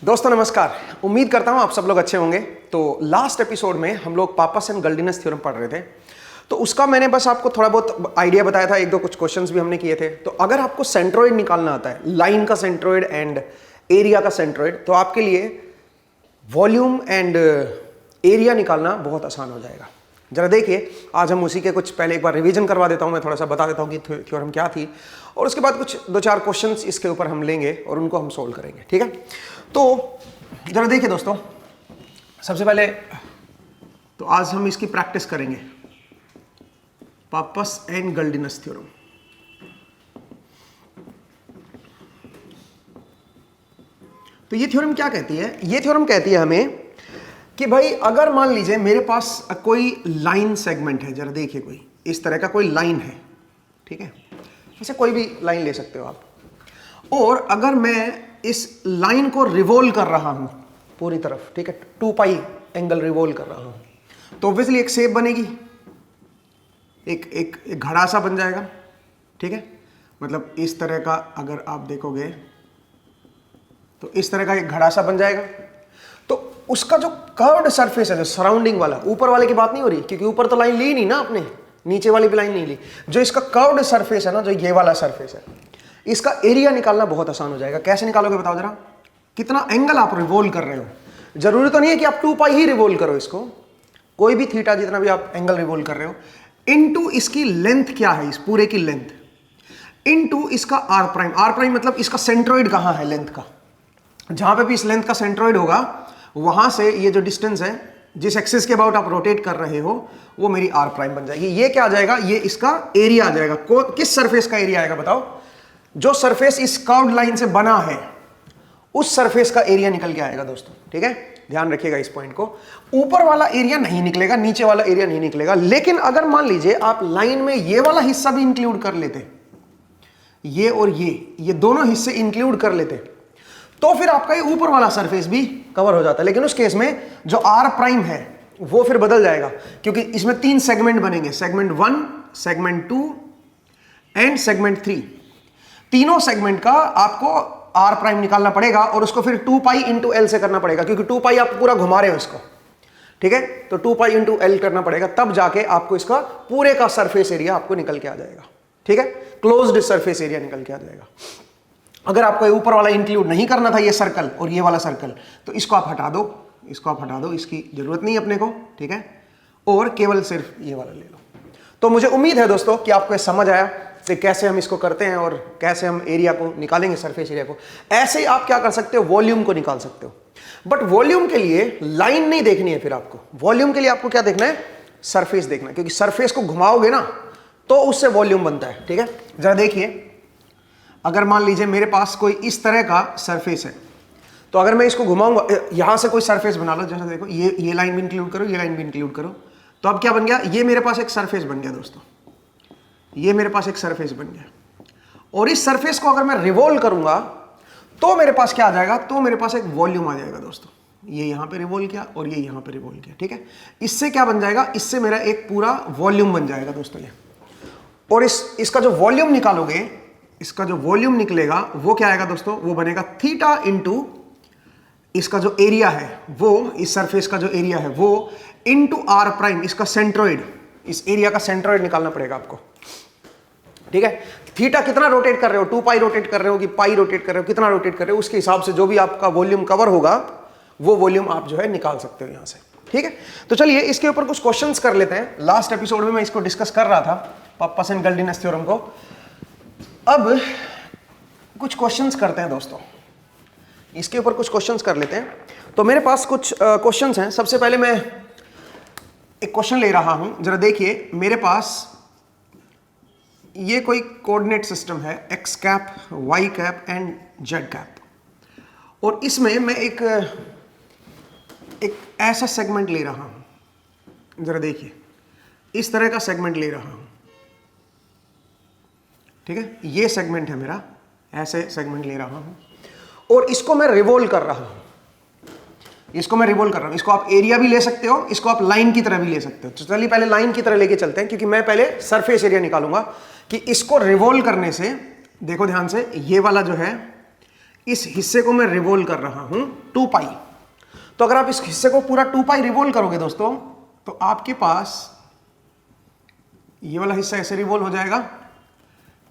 दोस्तों नमस्कार, उम्मीद करता हूं आप सब लोग अच्छे होंगे। तो लास्ट एपिसोड में हम लोग पापस एंड गल्डिनस थ्योरम पढ़ रहे थे, तो उसका मैंने बस आपको थोड़ा बहुत आइडिया बताया था, एक दो कुछ क्वेश्चंस भी हमने किए थे। तो अगर आपको सेंट्रोइड निकालना आता है, लाइन का सेंट्रोइड एंड एरिया का सेंट्रोइड, तो आपके लिए वॉल्यूम एंड एरिया निकालना बहुत आसान हो जाएगा। जरा देखिए, आज हम उसी के कुछ पहले एक बार रिवीजन करवा देता हूं, मैं थोड़ा सा बता देता हूं कि थ्योरम क्या थी, और उसके बाद कुछ दो चार क्वेश्चंस इसके ऊपर हम लेंगे और उनको हम सोल्व करेंगे। ठीक है, तो जरा देखिए दोस्तों, सबसे पहले तो आज हम इसकी प्रैक्टिस करेंगे, पापस एंड गल्डिनस थ्योरम। तो ये थ्योरम क्या कहती है? ये थ्योरम कहती है हमें कि भाई अगर मान लीजिए मेरे पास कोई लाइन सेगमेंट है, जरा देखिए कोई इस तरह का कोई लाइन है, ठीक है, ऐसे कोई भी लाइन ले सकते हो आप, और अगर मैं इस लाइन को रिवोल्व कर रहा हूं पूरी तरफ, ठीक है, 2 पाई एंगल रिवोल्व कर रहा हूं, तो ऑब्वियसली एक शेप बनेगी, एक घड़ा सा बन जाएगा। ठीक है, मतलब इस तरह का अगर आप देखोगे तो इस तरह का एक घड़ा सा बन जाएगा। तो उसका जो कर्व्ड सरफेस है, जो सराउंडिंग वाला, ऊपर वाले की बात नहीं हो रही क्योंकि ऊपर तो लाइन ली नहीं ना आपने, नीचे वाली भी लाइन नहीं ली, जो इसका कर्व्ड सरफेस है ना, जो ये वाला सरफेस है, इसका एरिया निकालना बहुत आसान हो जाएगा। कैसे निकालोगे बताओ जरा? कितना एंगल आप रिवोल्व कर रहे हो, जरूरी तो नहीं है कि आप 2 पाई ही रिवोल्व करो इसको, कोई भी थीटा जितना भी आप एंगल रिवोल्व कर रहे हो, इनटू इसकी लेंथ क्या है, इस पूरे की लेंथ, इनटू इसका आर प्राइम। आर प्राइम मतलब इसका सेंट्रोइड कहां है लेंथ का, जहां पे भी इस लेंथ का सेंट्रोइड होगा वहां से ये जो डिस्टेंस है, जिस एक्सिस के अबाउट आप रोटेट कर रहे हो, वो मेरी आर प्राइम बन जाएगी। ये क्या आ जाएगा? ये इसका एरिया आ जाएगा। किस सरफेस का एरिया आएगा बताओ? जो सरफेस इस कर्व्ड लाइन से बना है उस सरफेस का एरिया निकल के आएगा दोस्तों। ठीक है, ध्यान रखिएगा इस पॉइंट को। ऊपर वाला एरिया नहीं निकलेगा, नीचे वाला एरिया नहीं निकलेगा। लेकिन अगर मान लीजिए आप लाइन में ये वाला हिस्सा भी इंक्लूड कर लेते, ये और ये दोनों हिस्से इंक्लूड कर लेते, तो फिर आपका ये ऊपर वाला सरफेस भी कवर हो जाता है। लेकिन उस केस में जो आर प्राइम है वो फिर बदल जाएगा, क्योंकि इसमें 3 सेगमेंट बनेंगे, सेगमेंट 1, सेगमेंट 2 एंड सेगमेंट 3। तीनों सेगमेंट का आपको आर प्राइम निकालना पड़ेगा और उसको फिर 2 पाई इंटू एल से करना पड़ेगा, क्योंकि 2 पाई आप पूरा घुमा रहे हो इसको। ठीक है, तो 2 पाई इंटू एल करना पड़ेगा, तब जाके आपको इसका पूरे का सरफेस एरिया आपको निकल के आ जाएगा। ठीक है, क्लोज्ड सरफेस एरिया निकल के आ जाएगा। अगर आपको ऊपर वाला इंक्लूड नहीं करना था, ये सर्कल और ये वाला सर्कल, तो इसको आप हटा दो, इसको आप हटा दो, इसकी जरूरत नहीं है अपने को। ठीक है, और केवल सिर्फ ये वाला ले लो। तो मुझे उम्मीद है दोस्तों कि आपको ये समझ आया कि कैसे हम इसको करते हैं और कैसे हम एरिया को निकालेंगे, सरफेस एरिया को। ऐसे ही आप क्या कर सकते हो, वॉल्यूम को निकाल सकते हो। बट वॉल्यूम के लिए लाइन नहीं देखनी है, फिर आपको वॉल्यूम के लिए आपको क्या देखना है? सरफेस देखना है, क्योंकि सरफेस को घुमाओगे ना तो उससे वॉल्यूम बनता है। ठीक है, जरा देखिए, अगर मान लीजिए मेरे पास कोई इस तरह का सरफेस है, तो अगर मैं इसको घुमाऊंगा, यहां से कोई सरफेस बना लो, जैसे देखो ये लाइन भी इंक्लूड करो, ये लाइन भी इंक्लूड करो, तो अब क्या बन गया? ये मेरे पास एक सरफेस बन गया दोस्तों, ये मेरे पास एक सरफेस बन गया। और इस सरफेस को अगर मैं रिवोल्व करूंगा तो मेरे पास क्या आ जाएगा? तो मेरे पास एक वॉल्यूम आ जाएगा दोस्तों। ये यहां पे रिवोल्व किया और ये यहां पे रिवोल्व किया। ठीक है, इससे क्या बन जाएगा? इससे मेरा एक पूरा वॉल्यूम बन जाएगा दोस्तों ये। और इसका जो वॉल्यूम निकालोगे, इसका जो वॉल्यूम निकलेगा वो क्या आएगा दोस्तों? वो बनेगा थीटा इंटू इसका जो एरिया है, वो इस सरफेस का जो एरिया है वो इंटू आर प्राइम, इसका सेंट्रोइड, इस एरिया का सेंट्रोइड निकालना पड़ेगा आपको। ठीक है, थीटा कितना रोटेट कर रहे हो, 2 पाई रोटेट कर रहे हो कि पाई रोटेट कर रहे हो, कितना रोटेट कर रहे हो, उसके हिसाब से जो भी आपका वॉल्यूम कवर होगा वो वॉल्यूम आप जो है निकाल सकते हो यहां से। ठीक है, तो चलिए इसके ऊपर कुछ क्वेश्चंस कर लेते हैं। लास्ट एपिसोड में मैं इसको डिस्कस कर रहा था, पापस एंड गल्डिनस थ्योरम को। अब कुछ क्वेश्चंस करते हैं दोस्तों, इसके ऊपर कुछ क्वेश्चंस कर लेते हैं। तो मेरे पास कुछ क्वेश्चंस हैं। सबसे पहले मैं एक क्वेश्चन ले रहा हूं, जरा देखिए, मेरे पास ये कोई कोऑर्डिनेट सिस्टम है, x cap, y cap and z cap, और इसमें मैं एक ऐसा सेगमेंट ले रहा हूं, जरा देखिए, इस तरह का सेगमेंट ले रहा हूं। ठीक है, ये सेगमेंट है मेरा, ऐसे सेगमेंट ले रहा हूं और इसको मैं रिवोल्व कर रहा हूं, इसको मैं रिवोल्व कर रहा हूं। इसको आप एरिया भी ले सकते हो, इसको आप लाइन की तरह भी ले सकते हो। तो चलिए पहले लाइन की तरह लेके चलते हैं, क्योंकि मैं पहले सरफेस एरिया निकालूंगा कि इसको रिवोल्व करने से, देखो ध्यान से, ये वाला जो है इस हिस्से को मैं रिवोल्व कर रहा हूं 2 पाई। तो अगर आप इस हिस्से को पूरा 2 पाई रिवोल्व करोगे दोस्तों, तो आपके पास ये वाला हिस्सा ऐसे रिवोल्व हो जाएगा,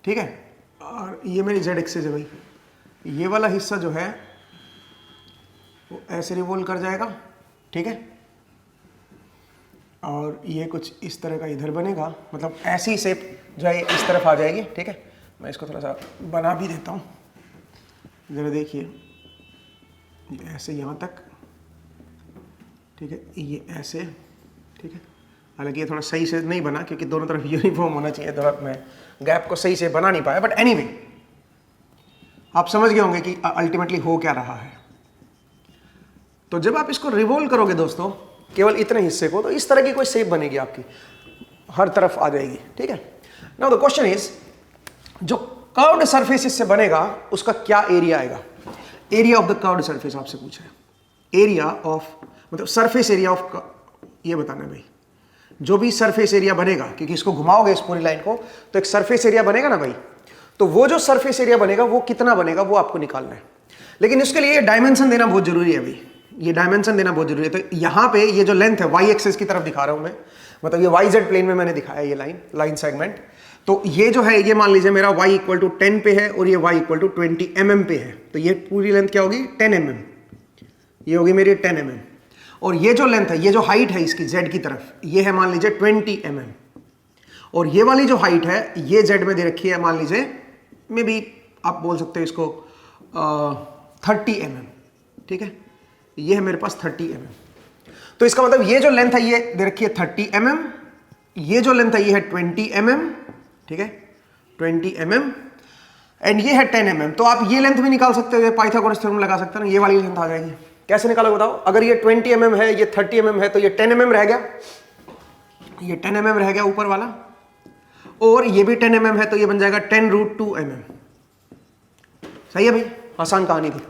ठीक है। और ये मेरी जेड एक्सिस है भाई, ये वाला हिस्सा जो है वो ऐसे रिवोल्व कर जाएगा, ठीक है। और ये कुछ इस तरह का इधर बनेगा, मतलब ऐसी शेप जो है इस तरफ आ जाएगी, ठीक है। मैं इसको थोड़ा सा बना भी देता हूँ, ज़रा देखिए, ये ऐसे यहाँ तक, ठीक है, ये ऐसे, ठीक है। हालांकि ये थोड़ा सही से नहीं बना क्योंकि दोनों तरफ यूनिफॉर्म होना चाहिए, थोड़ा मैं गैप को सही से बना नहीं पाया, बट एनीवे आप समझ गए होंगे कि अल्टीमेटली हो क्या रहा है। तो जब आप इसको रिवोल्व करोगे दोस्तों केवल इतने हिस्से को, तो इस तरह की कोई शेप बनेगी आपकी, हर तरफ आ जाएगी, ठीक है। नाउ द क्वेश्चन इज, जो कर्व्ड सरफेस इससे बनेगा उसका क्या एरिया आएगा? Area of the curved surface आपसे पूछा है, एरिया ऑफ मतलब सरफेस एरिया ऑफ, ये बताना है भाई। जो भी सरफेस एरिया बनेगा, क्योंकि इसको घुमाओगे इस पूरी लाइन को तो एक सरफेस एरिया बनेगा ना भाई, तो वो जो सरफेस एरिया बनेगा वो कितना बनेगा वो आपको निकालना है। लेकिन इसके लिए डायमेंशन देना बहुत जरूरी है भाई, ये डायमेंशन देना बहुत जरूरी है। तो यहाँ पे ये जो लेंथ है वाई एक्सिस की तरफ दिखा रहा हूँ मैं, मतलब ये वाई जेड प्लेन में मैंने दिखाया ये लाइन सेगमेंट। तो ये जो है, ये मान लीजिए मेरा y इक्वल टू 10 पे है और ये y इक्वल टू 20 mm पे है, तो ये पूरी लेंथ क्या होगी 10 mm, ये होगी मेरी 10 mm। और ये जो लेंथ है, ये जो हाइट है इसकी z की तरफ, ये है मान लीजिए 20 mm। और ये वाली जो हाइट है ये z में दे रखी है, मान लीजिए मे बी आप बोल सकते हो इसको 30 mm, ठीक है। ये है मेरे पास 30 mm। तो इसका मतलब ये जो लेंथ है ये दे रखी है 30 mm, ये जो लेंथ है ये है 20 mm, ठीक है, 20 mm, एंड ये है 10 mm। तो आप ये लेंथ भी निकाल सकते हो, पाइथागोरस थ्योरम लगा सकते हो ना, ये वाली लेंथ आ जाएगी। कैसे निकालोगे बताओ? अगर ये 20 mm है, ये 30 mm है, तो ये 10 mm रह गया, ये 10 mm रह गया ऊपर वाला, और ये भी 10 mm है, तो ये बन जाएगा 10√2 mm। सही है भाई, आसान कहानी थी।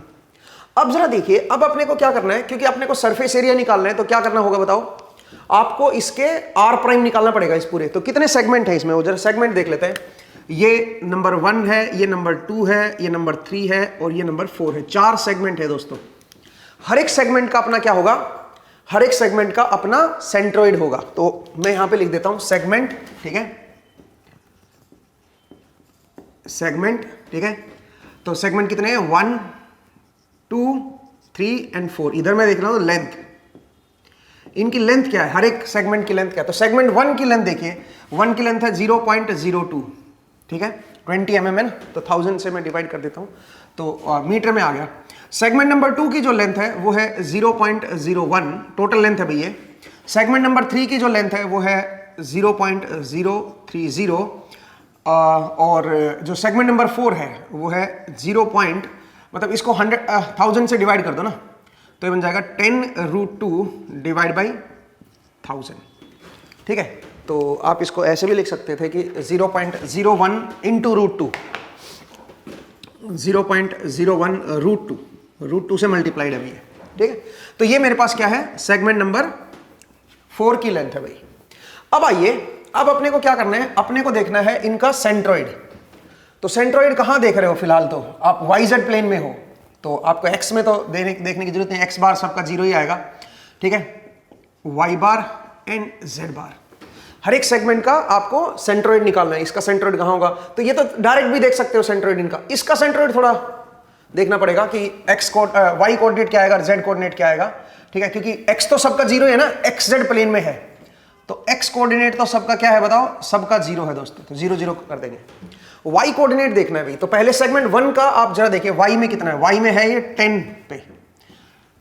अब जरा देखिए, अब अपने को क्या करना है, क्योंकि अपने को सरफेस एरिया निकालना है, तो क्या करना होगा बताओ? आपको इसके r प्राइम निकालना पड़ेगा इस पूरे। तो कितने सेगमेंट है इसमें, वो जरा सेगमेंट देख लेते हैं। ये नंबर 1 है, ये नंबर 2 है, ये नंबर 3 है और ये नंबर 4 है। 4 सेगमेंट है दोस्तों। हर एक सेगमेंट का अपना क्या होगा, हर एक सेगमेंट का अपना सेंट्रोइड होगा। तो मैं यहां पे लिख देता हूं सेगमेंट, ठीक है, सेगमेंट, ठीक है। तो सेगमेंट कितने हैं, 1 2 3 एंड 4। इधर मैं देख रहा हूं लेंथ, इनकी लेंथ क्या है, हर एक सेगमेंट की लेंथ क्या है। तो सेगमेंट 1 की लेंथ देखिए, 1 की लेंथ है 0.02, ठीक है, 20 mm है ना, तो 1000 से मैं डिवाइड कर देता हूं तो मीटर में आ गया। सेगमेंट नंबर 2 की जो लेंथ है वो है 0.01, टोटल लेंथ है भैया। सेगमेंट नंबर 3 की जो लेंथ है वो है 0.030, और जो सेगमेंट नंबर 4 है वो है 0. मतलब इसको 1000 से डिवाइड कर दो ना, तो ये बन जाएगा 10√2 डिवाइड बाई 1000, ठीक है। तो आप इसको ऐसे भी लिख सकते थे कि 0.01 इंटू √2, 0.01 √2 से मल्टीप्लाइड है भैया, ठीक है। तो ये मेरे पास क्या है, सेगमेंट नंबर 4 की लेंथ है भाई। अब आइए, अब अपने को क्या करना है, अपने को देखना है इनका सेंट्रोइड। तो सेंट्रोइड कहां देख रहे हो फिलहाल? तो आप YZ प्लेन में हो, तो आपको x में तो देखने की जरूरत नहीं, x बार सबका 0 ही आएगा, ठीक है। y बार एंड z बार, हर एक सेगमेंट का आपको सेंट्रोइड निकालना है। इसका सेंट्रोइड कहां होगा? तो ये तो डायरेक्ट भी देख सकते हो सेंट्रोइड इनका, इसका सेंट्रोइड थोड़ा देखना पड़ेगा कि y कोऑर्डिनेट क्या आएगा, z कोऑर्डिनेट क्या आएगा, ठीक है, क्योंकि x तो सबका 0 है ना, xz प्लेन में है, तो x कोऑर्डिनेट तो सबका क्या है बताओ, सबका 0 है दोस्तों, तो 0 0 कर देंगे। y कोऑर्डिनेट देखना है भाई, तो पहले सेगमेंट 1 का आप जरा देखिए, y में कितना है, y में है ये 10 पे,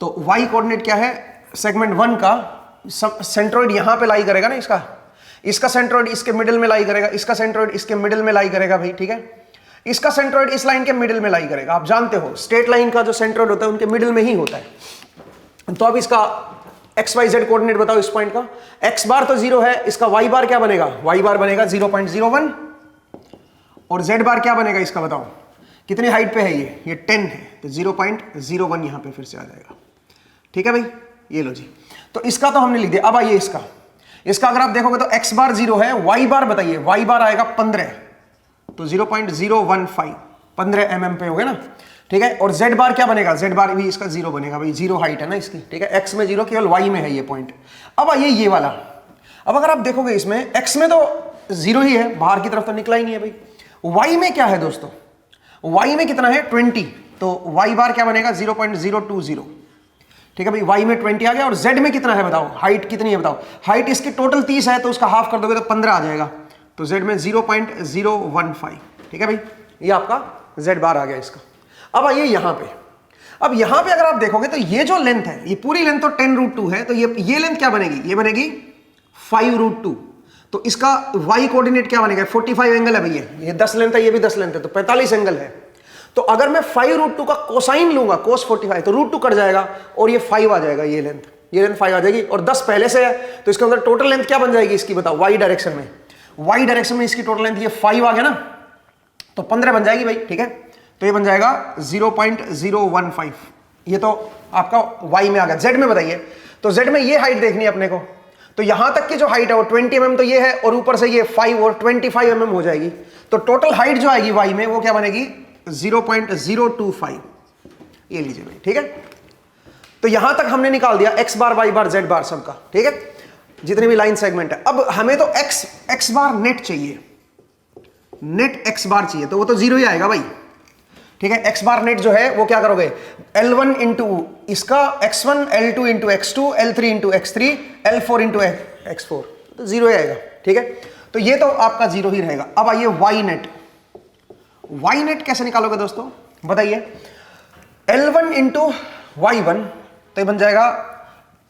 तो y कोऑर्डिनेट क्या है सेगमेंट 1 का, सेंट्रोइड यहां पे लाई करेगा ना, इसका सेंट्रोइड इसके मिडिल में लाई करेगा, इसका सेंट्रोइड इसके मिडिल में लाई करेगा भाई, ठीक है। इसका सेंट्रोइड इस लाइन के मिडिल में लाई करेगा। आप जानते हो स्ट्रेट लाइन का जो सेंट्रोइड होता है उनके मिडिल में ही होता है। तो अब इसका XYZ कोऑर्डिनेट बताओ इस पॉइंट का, x बार तो 0 है, इसका y बार क्या बनेगा, y बार बनेगा 0.01, और z बार क्या बनेगा इसका बताओ, कितनी हाइट पे है ये 10 है, तो 0.01 यहां पे फिर से आ जाएगा, ठीक है भाई। ये लो जी, तो इसका तो हमने लिख दिया। अब आइए इसका अगर आप देखोगे तो x बार 0 है, y बार बताइए, y बार आएगा 15, तो 0.015, 15 mm पे हो गया ना, ठीक है। और z बार क्या बनेगा, z बार भी इसका 0 बनेगा भाई, 0 हाइट है ना इसकी, ठीक है। x में 0, केवल y में है ये पॉइंट। अब आइए ये वाला, अब अगर आप देखोगे इसमें x में तो 0 ही है, बाहर की तरफ तो निकला ही नहीं है भाई। y में क्या है दोस्तों, y में कितना है 20, तो y बार क्या बनेगा 0.020, ठीक है भाई। y में 20 आ गया। और z में कितना है बताओ, हाइट कितनी है बताओ, हाइट इसकी टोटल 30 है, तो उसका हाफ कर दोगे तो 15 आ जाएगा, तो z में 0.015, ठीक है भाई। ये आपका z बार आ गया इसका। अब आइए यहां पे, अब यहां पे अगर आप देखोगे तो ये जो लेंथ है, ये पूरी लेंथ तो 10√2 है, तो ये लेंथ क्या बनेगी, ये बनेगी 5√2। तो इसका y कोऑर्डिनेट क्या बनेगा, 45 एंगल है भैया, ये 10 लेंथ है, ये भी 10 लेंथ है, तो 45 एंगल है। तो अगर मैं 5√2 का कोसाइन लूंगा, cos 45, तो √2 कट जाएगा और ये 5 आ जाएगा, ये लेंथ 5 आ जाएगी। और 10 पहले से है, तो इसके अंदर टोटल लेंथ क्या बन जाएगी इसकी बताओ, y डायरेक्शन में, y डायरेक्शन में इसकी टोटल लेंथ ये 5 आ गया ना, तो 15 बन जाएगी भाई, ठीक है। तो ये बन जाएगा 0.015, ये तो आपका y में आ गया। z में बताइए, तो z में ये हाइट देखनी है अपने को, तो यहां तक की जो हाइट है वो 20 mm तो ये है, और ऊपर से ये 5 और 25 mm हो जाएगी, तो टोटल हाइट जो आएगी y में वो क्या बनेगी 0.025, ये लीजिए भाई, ठीक है। तो यहां तक हमने निकाल दिया x बार, y बार, z बार सबका, ठीक है, जितने भी लाइन सेगमेंट है। अब हमें तो x बार नेट चाहिए, नेट x बार चाहिए, तो वो तो 0 ही आएगा भाई, ठीक है। x बार नेट जो है वो क्या करोगे, L1 इंटू इसका x1, L2 into x2, L3 into x3, L4 into x4, तो 0 ही आएगा, ठीक है। तो ये तो आपका 0 ही रहेगा। अब आइए y नेट, y नेट कैसे निकालोगे दोस्तों बताइए, L1 इंटू y1, तो ये बन जाएगा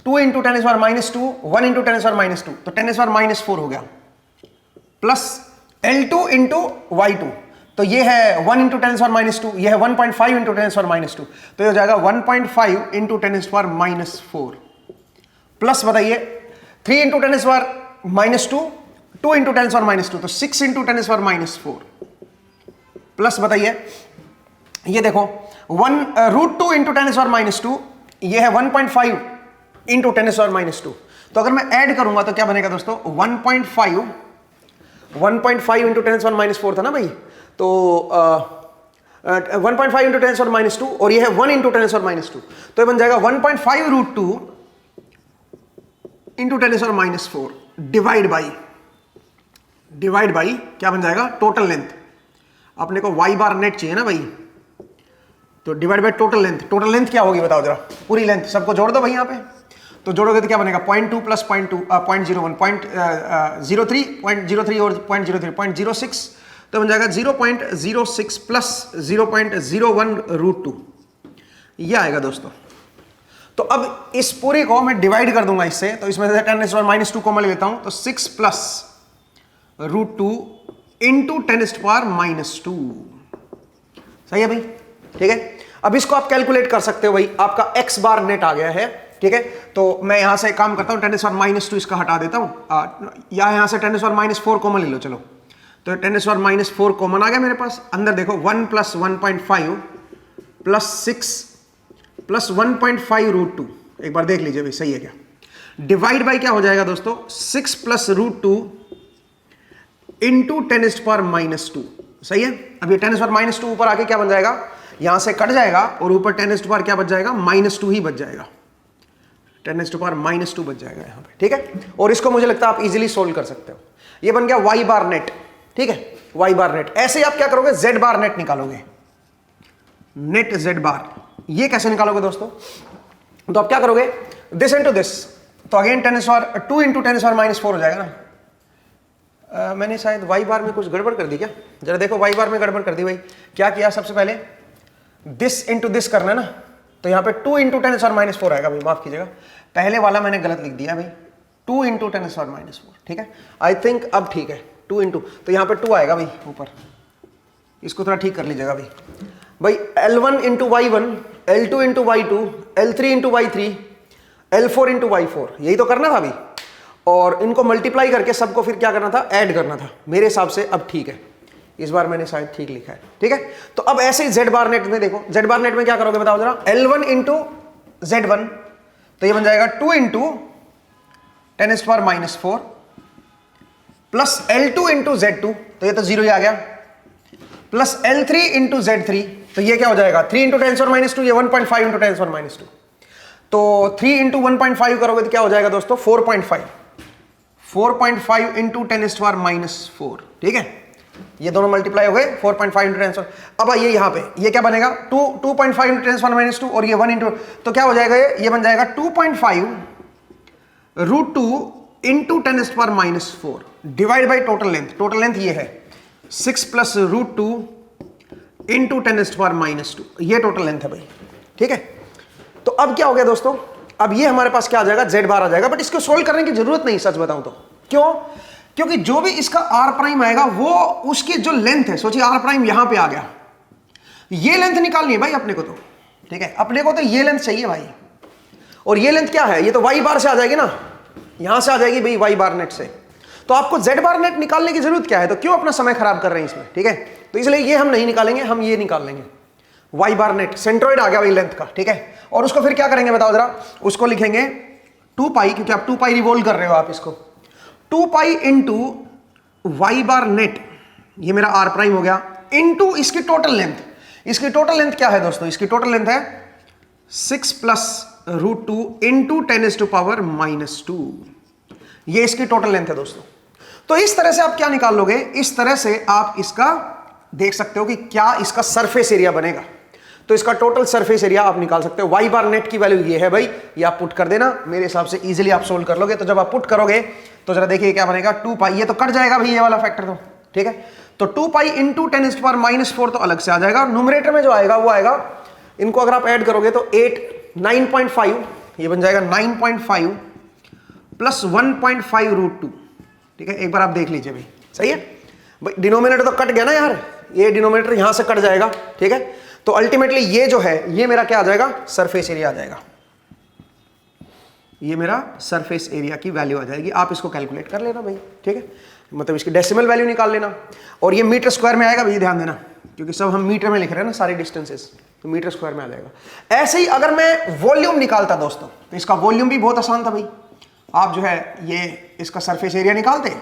2 इंटू 10⁻², 1 इंटू 10⁻², तो 10⁻⁴ हो गया, प्लस L2 इंटू y2, तो ये है 1 इंटू 10⁻², ये है 1.5 इंटू 10⁻², तो ये हो जाएगा 1.5 इंटू 10⁻⁴, प्लस बताइए 3 इंटू 10⁻², 2 इंटू 10⁻², तो 6 इंटू 10⁻⁴, प्लस बताइए ये देखो √2 इंटू 10⁻², ये है 1.5 इंटू 10⁻², तो अगर मैं ऐड करूंगा तो क्या बनेगा दोस्तों 1.5 इंटू 10⁻⁴ था ना भाई, तो 1.5 इंटू 10⁻², और ये है 1 इंटू 10⁻², तो ये बन जाएगा 1.5 √2 इंटू 10⁻⁴ डिवाइड बाई क्या बन जाएगा टोटल लेंथ। अपने को y बार नेट चाहिए ना भाई, तो divide by total length. Total length क्या होगी बताओ जरा, पूरी लेंथ सबको जोड़ दो भाई यहाँ पे, तो जोड़ोगे तो क्या बनेगा 0.2 प्लस 0.2 0.01 0.03 0.03 और 0.03 0.06, तो बन जाएगा 0.06 प्लस 0.01 √2, ये आएगा दोस्तों। तो अब इस पूरे को मैं डिवाइड कर दूंगा इससे, तो इसमें से 10⁻² को मैं ले लेता हूं, तो 6 प्लस √2 इंटू 10⁻², सही है भाई, ठीक है। अब इसको आप कैलकुलेट कर सकते हो भाई, आपका x बार नेट आ गया है, ठीक है। तो मैं यहां से काम करता हूं, 10⁻² इसका हटा देता हूं, या यहां से 10⁻⁴ कॉमन ले लो, चलो, तो 10⁻⁴ कॉमन आ गया मेरे पास। अंदर देखो 1 प्लस 1.5 प्लस 6 प्लस 1.5 √2, एक बार देख लीजिए भाई सही है क्या, डिवाइड बाई क्या हो जाएगा दोस्तों 6 प्लस √2 इंटू 10⁻², सही है। अब ये 10⁻² ऊपर आके क्या बन जाएगा, यहां से कट जाएगा और ऊपर 10⁻² क्या बच जाएगा -2 ही बच जाएगा, 10⁻² बच जाएगा यहाँ पे, ठीक है। और इसको मुझे लगता है आप इजीली सोल्व कर सकते हो। ये बन गया y बार नेट, ठीक है, y बार नेट। ऐसे ही आप क्या करोगे, z बार नेट निकालोगे, नेट z बार। ये कैसे निकालोगे दोस्तों, तो आप क्या करोगे, दिस इनटू दिस, तो अगेन 2 इंटू 10⁻⁴ हो जाएगा ना। मैंने शायद y बार में कुछ गड़बड़ कर दी क्या, जरा देखो, y बार में गड़बड़ कर दी भाई। क्या किया, सबसे पहले दिस इंटू दिस करना है ना, तो यहाँ पे 2 इंटू 10⁻⁴ आएगा भाई, माफ कीजिएगा, पहले वाला मैंने गलत लिख दिया भाई, 2 इंटू 10⁻⁴, ठीक है। आई थिंक अब ठीक है, 2 इंटू, तो यहाँ पे 2 आएगा भाई ऊपर, इसको थोड़ा ठीक कर लीजिएगा भाई। L1 into y1, L2 into y2, L3 into y3, L4 into y4, यही तो करना था भाई। और इनको मल्टीप्लाई करके सबको फिर क्या करना था, ऐड करना था। मेरे हिसाब से अब ठीक है, इस बार मैंने शायद ठीक लिखा है, ठीक है। तो अब ऐसे ही z बार नेट में देखो, z बार नेट में क्या करोगे बताओ जरा, L1 इंटू z1, तो ये बन जाएगा 2 into 10⁻⁴ plus L2 into z2, तो ये तो 0 ही आ गया, प्लस L3 इंटू Z3, तो ये क्या हो जाएगा 3 इंटू 10⁻², ये 1.5 इंटू 10⁻², तो 3 इंटू 1.5 करोगे तो क्या हो जाएगा दोस्तों 4.5 इंटू 10⁻⁴, ठीक है, ये दोनों मल्टीप्लाई हो गए 4.5 इंटू 10। अब आइए यहाँ पे ये क्या बनेगा 2.5 इंटू 10⁻², और ये 1 इंटू, तो क्या हो जाएगा ये बन जाएगा 2.5√2 into 10⁻⁴ divide by total length. Total length ये है 6 प्लस √2 इंटू 10⁻², ये टोटल लेंथ है भाई, ठीक है। तो अब क्या हो गया दोस्तों, अब ये हमारे पास क्या आ जाएगा z बार आ जाएगा, बट इसको सोल्व करने की जरूरत नहीं, सच बताऊं तो। क्यों? क्योंकि जो भी इसका r प्राइम आएगा वो उसकी जो लेंथ है, सोचिए r प्राइम यहां पे आ गया, ये लेंथ निकालनी है भाई अपने को, तो ठीक है, अपने को तो ये लेंथ चाहिए भाई, और ये लेंथ क्या है, ये तो y बार से आ जाएगी ना, यहां से आ जाएगी भाई y बार नेट से, तो आपको z बार नेट निकालने की जरूरत क्या है, तो क्यों अपना समय खराब कर रहे हैं इसमें, ठीक है। तो इसलिए ये हम नहीं निकालेंगे, हम ये निकाल लेंगे y बार नेट, सेंट्रोइड आ गया भाई लेंथ का, ठीक है। और उसको फिर क्या करेंगे बताओ जरा, उसको लिखेंगे 2 पाई, क्योंकि आप 2 पाई रिवोल्व कर रहे हो आप इसको, 2 पाई इंटू y बार नेट, ये मेरा r प्राइम हो गया, इंटू इसकी टोटल लेंथ। इसकी टोटल लेंथ क्या है दोस्तों, इसकी टोटल लेंथ है 6 प्लस √2 इंटू 10⁻², ये इसकी टोटल लेंथ है दोस्तों। तो इस तरह से आप क्या निकाल लोगे, इस तरह से आप इसका देख सकते हो कि क्या इसका सरफेस एरिया बनेगा, तो इसका टोटल सरफेस एरिया आप निकाल सकते हो। y बार नेट की वैल्यू ये है भाई, ये आप पुट कर देना, मेरे हिसाब से इजीली आप सोल्व कर लोगे। तो जब आप पुट करोगे तो जरा देखिए क्या बनेगा, 2 पाई, ये तो कट जाएगा भाई ये वाला फैक्टर, तो ठीक है, तो 2 पाई इंटू 10⁻⁴ तो अलग से आ जाएगा, न्यूमरेटर में जो आएगा वो आएगा, इनको अगर आप ऐड करोगे तो 9.5, ये बन जाएगा 9.5 प्लस 1.5√2, ठीक है, एक बार आप देख लीजिए भाई, सही है भाई, डिनोमिनेटर तो कट गया ना यार, ये डिनोमिनेटर यहां से कट जाएगा, ठीक है। तो अल्टीमेटली ये जो है ये मेरा क्या आ जाएगा, सरफेस एरिया आ जाएगा, ये मेरा सरफेस एरिया की वैल्यू आ जाएगी। आप इसको कैलकुलेट कर लेना भाई, ठीक है, मतलब इसकी डेसिमल वैल्यू निकाल लेना, और ये मीटर स्क्वायर में आएगा भाई, ध्यान देना, क्योंकि सब हम मीटर में लिख रहे हैं ना सारी डिस्टेंसेस, तो मीटर स्क्वायर में आ जाएगा। ऐसे ही अगर मैं वॉल्यूम निकालता दोस्तों, तो इसका वॉल्यूम भी बहुत आसान था भाई, आप जो है ये इसका सरफेस एरिया निकालते,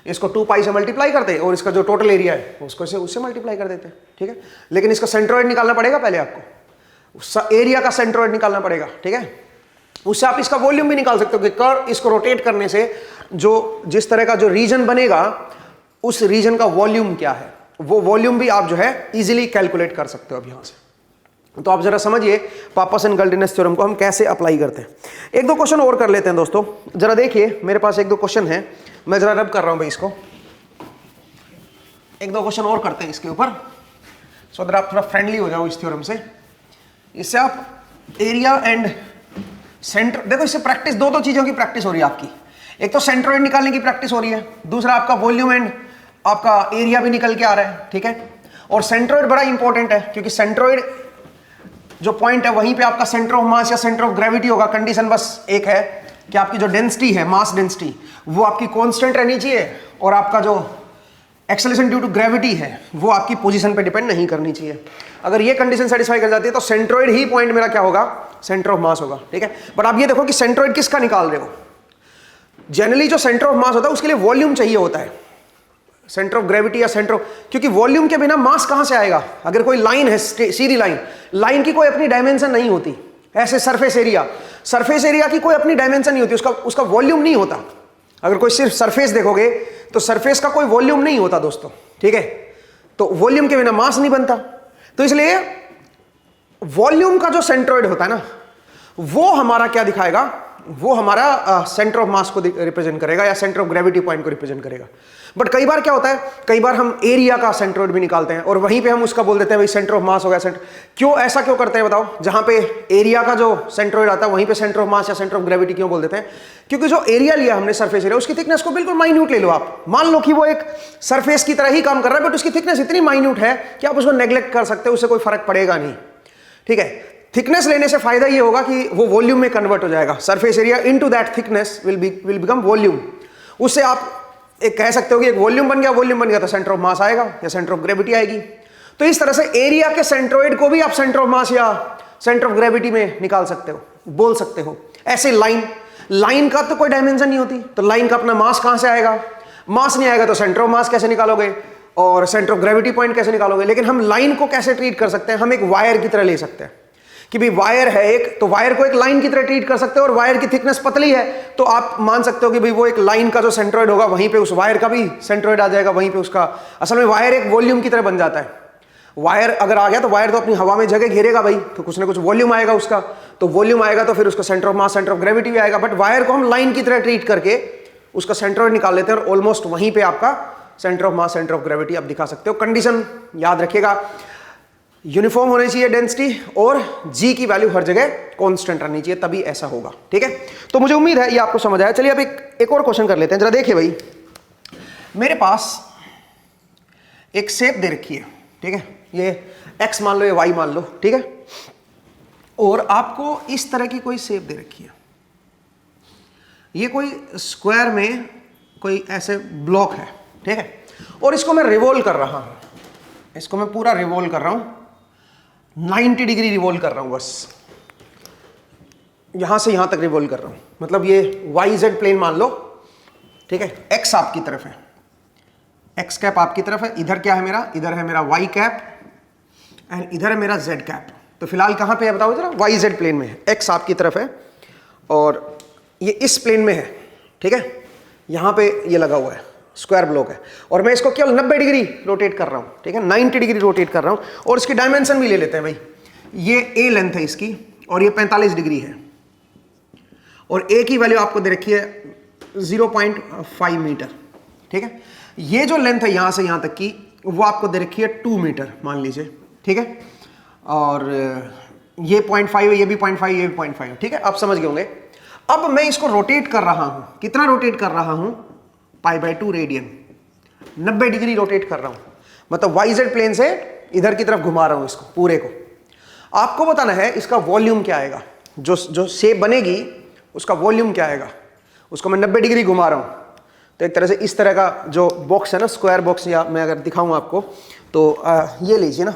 इसको 2 पाई से मल्टीप्लाई करते, और इसका जो टोटल एरिया है उसको उससे मल्टीप्लाई कर देते, ठीक है। लेकिन इसका सेंट्रोइड निकालना पड़ेगा पहले आपको, एरिया का सेंट्रोइड निकालना पड़ेगा, ठीक है। उससे आप इसका वॉल्यूम भी निकाल सकते हो कि कर्व इसको रोटेट करने से जो जिस तरह का जो रीजन बनेगा उस रीजन का वॉल्यूम क्या है, वो वॉल्यूम भी आप जो है इजीली कैलकुलेट कर सकते हो अब यहां से। तो आप जरा समझिए पापासन गल्डिनस थ्योरम को हम कैसे अप्लाई करते हैं। एक दो क्वेश्चन और कर लेते हैं दोस्तों, जरा देखिए मेरे पास एक दो क्वेश्चन है, मैं जरा रब कर रहा हूं भाई इसको, एक दो क्वेश्चन और करते हैं इसके ऊपर, सो दैट आप थोड़ा फ्रेंडली हो जाओ इस थ्योरम से। इससे आप एरिया एंड सेंटर, देखो इससे प्रैक्टिस, दो चीजों की प्रैक्टिस हो रही है आपकी, एक तो सेंट्रोइड निकालने की प्रैक्टिस हो रही है, दूसरा आपका वॉल्यूम एंड आपका एरिया भी निकल के आ रहा है, ठीक है। और सेंट्रोइड बड़ा इंपॉर्टेंट है, क्योंकि सेंट्रोइड जो पॉइंट है वहीं पे आपका सेंटर ऑफ मास या सेंटर ऑफ ग्रेविटी होगा। कंडीशन बस एक है कि आपकी जो डेंसिटी है, मास डेंसिटी, वो आपकी कांस्टेंट रहनी चाहिए, और आपका जो एक्सेलरेशन ड्यू टू ग्रेविटी है वो आपकी पोजीशन पे डिपेंड नहीं करनी चाहिए। अगर ये कंडीशन सेटिस्फाई कर जाती है तो सेंट्रोइड ही पॉइंट मेरा क्या होगा, सेंटर ऑफ मास होगा, ठीक है। बट आप ये देखो कि सेंट्रोइड किसका निकाल रहे हो, जनरली जो सेंटर ऑफ मास होता है उसके लिए वॉल्यूम चाहिए होता है, सेंटर ऑफ ग्रेविटी या सेंटर ऑफ, क्योंकि वॉल्यूम के बिना मास कहां से आएगा। अगर कोई लाइन है सीधी लाइन, लाइन की कोई अपनी डायमेंशन नहीं होती, ऐसे सरफेस एरिया की कोई अपनी डायमेंशन नहीं होती, उसका वॉल्यूम नहीं होता। अगर कोई सिर्फ सरफेस देखोगे तो सरफेस का कोई वॉल्यूम नहीं होता दोस्तों, ठीक है। तो वॉल्यूम के बिना मास नहीं बनता, तो इसलिए वॉल्यूम का जो सेंट्रोइड होता है ना, वो हमारा क्या दिखाएगा, वो हमारा सेंटर ऑफ मास को रिप्रेजेंट करेगा या सेंटर ऑफ ग्रेविटी पॉइंट को रिप्रेजेंट करेगा। बट कई बार क्या होता है, कई बार हम एरिया का सेंट्रोइड भी निकालते हैं और वहीं पे हम उसका बोल देते हैं भाई सेंटर ऑफ मास हो गया। क्यों ऐसा क्यों करते हैं बताओ, जहां पे एरिया का जो सेंट्रोइड आता है वहीं पे सेंटर ऑफ मास या सेंटर ऑफ ग्रेविटी क्यों बोल देते हैं, क्योंकि जो एरिया लिया हमने सरफेस एरिया, उसकी थिकनेस को बिल्कुल माइन्यूट ले लो आप, मान लो कि वो एक सरफेस की तरह ही काम कर रहा है, बट उसकी थिकनेस इतनी माइन्यूट है कि आप उसको नेग्लेक्ट कर सकते हो, उससे कोई फर्क पड़ेगा नहीं, ठीक है। थिकनेस लेने से फायदा ये होगा कि वो वॉल्यूम में कन्वर्ट हो जाएगा, surface area into that thickness will become volume. उससे आप एक कह सकते हो कि एक वॉल्यूम बन गया तो सेंटर ऑफ मास आएगा या सेंटर ऑफ ग्रेविटी आएगी। तो इस तरह से एरिया के सेंट्रोइड को भी आप सेंटर ऑफ मास या सेंटर ऑफ ग्रेविटी में निकाल सकते हो, बोल सकते हो। ऐसे लाइन का तो कोई डायमेंशन नहीं होती, तो लाइन का अपना मास कहां से आएगा, मास नहीं आएगा तो सेंटर ऑफ मास कैसे निकालोगे। और सेंटर ऑफ ग्रेविटी पॉइंट कैसे निकालोगे, लेकिन हम लाइन को कैसे ट्रीट कर सकते हैं, हम एक वायर की तरह ले सकते हैं कि भाई वायर है एक, तो वायर को एक लाइन की तरह ट्रीट कर सकते हो, और वायर की थिकनेस पतली है तो आप मान सकते हो कि भाई वो एक लाइन का जो सेंट्रोइड होगा वहीं पे उस वायर का भी सेंट्रोइड आ जाएगा, वहीं पे उसका, असल में वायर एक वॉल्यूम की तरह बन जाता है। वायर अगर आ गया तो वायर तो अपनी हवा में जगह घेरेगा भाई, तो कुछ ना कुछ वॉल्यूम आएगा उसका, तो वॉल्यूम आएगा तो फिर उसका centre of mass, centre of gravity भी आएगा। बट वायर को हम लाइन की तरह ट्रीट करके उसका सेंट्रोइड निकाल लेते हैं और ऑलमोस्ट वहीं पे आपका centre of mass, centre of gravity आप दिखा सकते हो। कंडीशन याद रखिएगा, यूनिफॉर्म होनी चाहिए डेंसिटी, और जी की वैल्यू हर जगह कांस्टेंट रहनी चाहिए, तभी ऐसा होगा। ठीक है, तो मुझे उम्मीद है ये आपको समझ आया। चलिए अब एक और क्वेश्चन कर लेते हैं। जरा देखिए भाई, मेरे पास एक शेप दे रखी है, ठीक है, ये एक्स मान लो, ये वाई मान लो, ठीक है, और आपको इस तरह की कोई शेप दे रखी है, ये कोई स्क्वायर में कोई ऐसे ब्लॉक है, ठीक है, और इसको मैं रिवॉल्व कर रहा हूं, इसको मैं पूरा रिवॉल्व कर रहा हूं, 90 डिग्री रिवॉल्व कर रहा हूं, बस यहां से यहां तक रिवॉल्व कर रहा हूं। मतलब ये वाई जेड प्लेन मान लो, ठीक है, एक्स आपकी तरफ है, एक्स कैप आपकी तरफ है, इधर क्या है मेरा, इधर है मेरा वाई कैप, एंड इधर है मेरा जेड कैप। तो फिलहाल कहां पे है बताओ जरा, वाई जेड प्लेन में है, एक्स आपकी तरफ है और ये इस प्लेन में है, ठीक है, यहां पे ये लगा हुआ है, स्क्वायर ब्लॉक है, और मैं इसको केवल 90 डिग्री रोटेट कर रहा हूं, ठीक है, 90 डिग्री रोटेट कर रहा हूं, और इसकी डायमेंशन भी ले लेते हैं भाई। ये ए लेंथ है इसकी, और ये 45 डिग्री है, और ए की वैल्यू आपको दे रखी है 0.5 मीटर, ठीक है। ये जो लेंथ है यहां से यहां तक की, वो आपको दे रखी है 2 मीटर मान लीजिए, ठीक है, और ये 0.5 है, ये भी 0.5, ये भी 0.5 है, ठीक है, आप समझ गए होंगे। अब मैं इसको रोटेट कर रहा हूं, कितना रोटेट कर रहा हूं, π/2 रेडियन, 90 डिग्री रोटेट कर रहा हूं, मतलब वाई जेड प्लेन से इधर की तरफ घुमा रहा हूं इसको पूरे को। आपको बताना है इसका वॉल्यूम क्या आएगा, जो शेप बनेगी उसका वॉल्यूम क्या आएगा, उसको मैं 90 डिग्री घुमा रहा हूं, तो एक तरह से इस तरह का जो बॉक्स है ना, स्क्वायर बॉक्स, या मैं अगर दिखाऊं आपको तो ये लीजिए ना,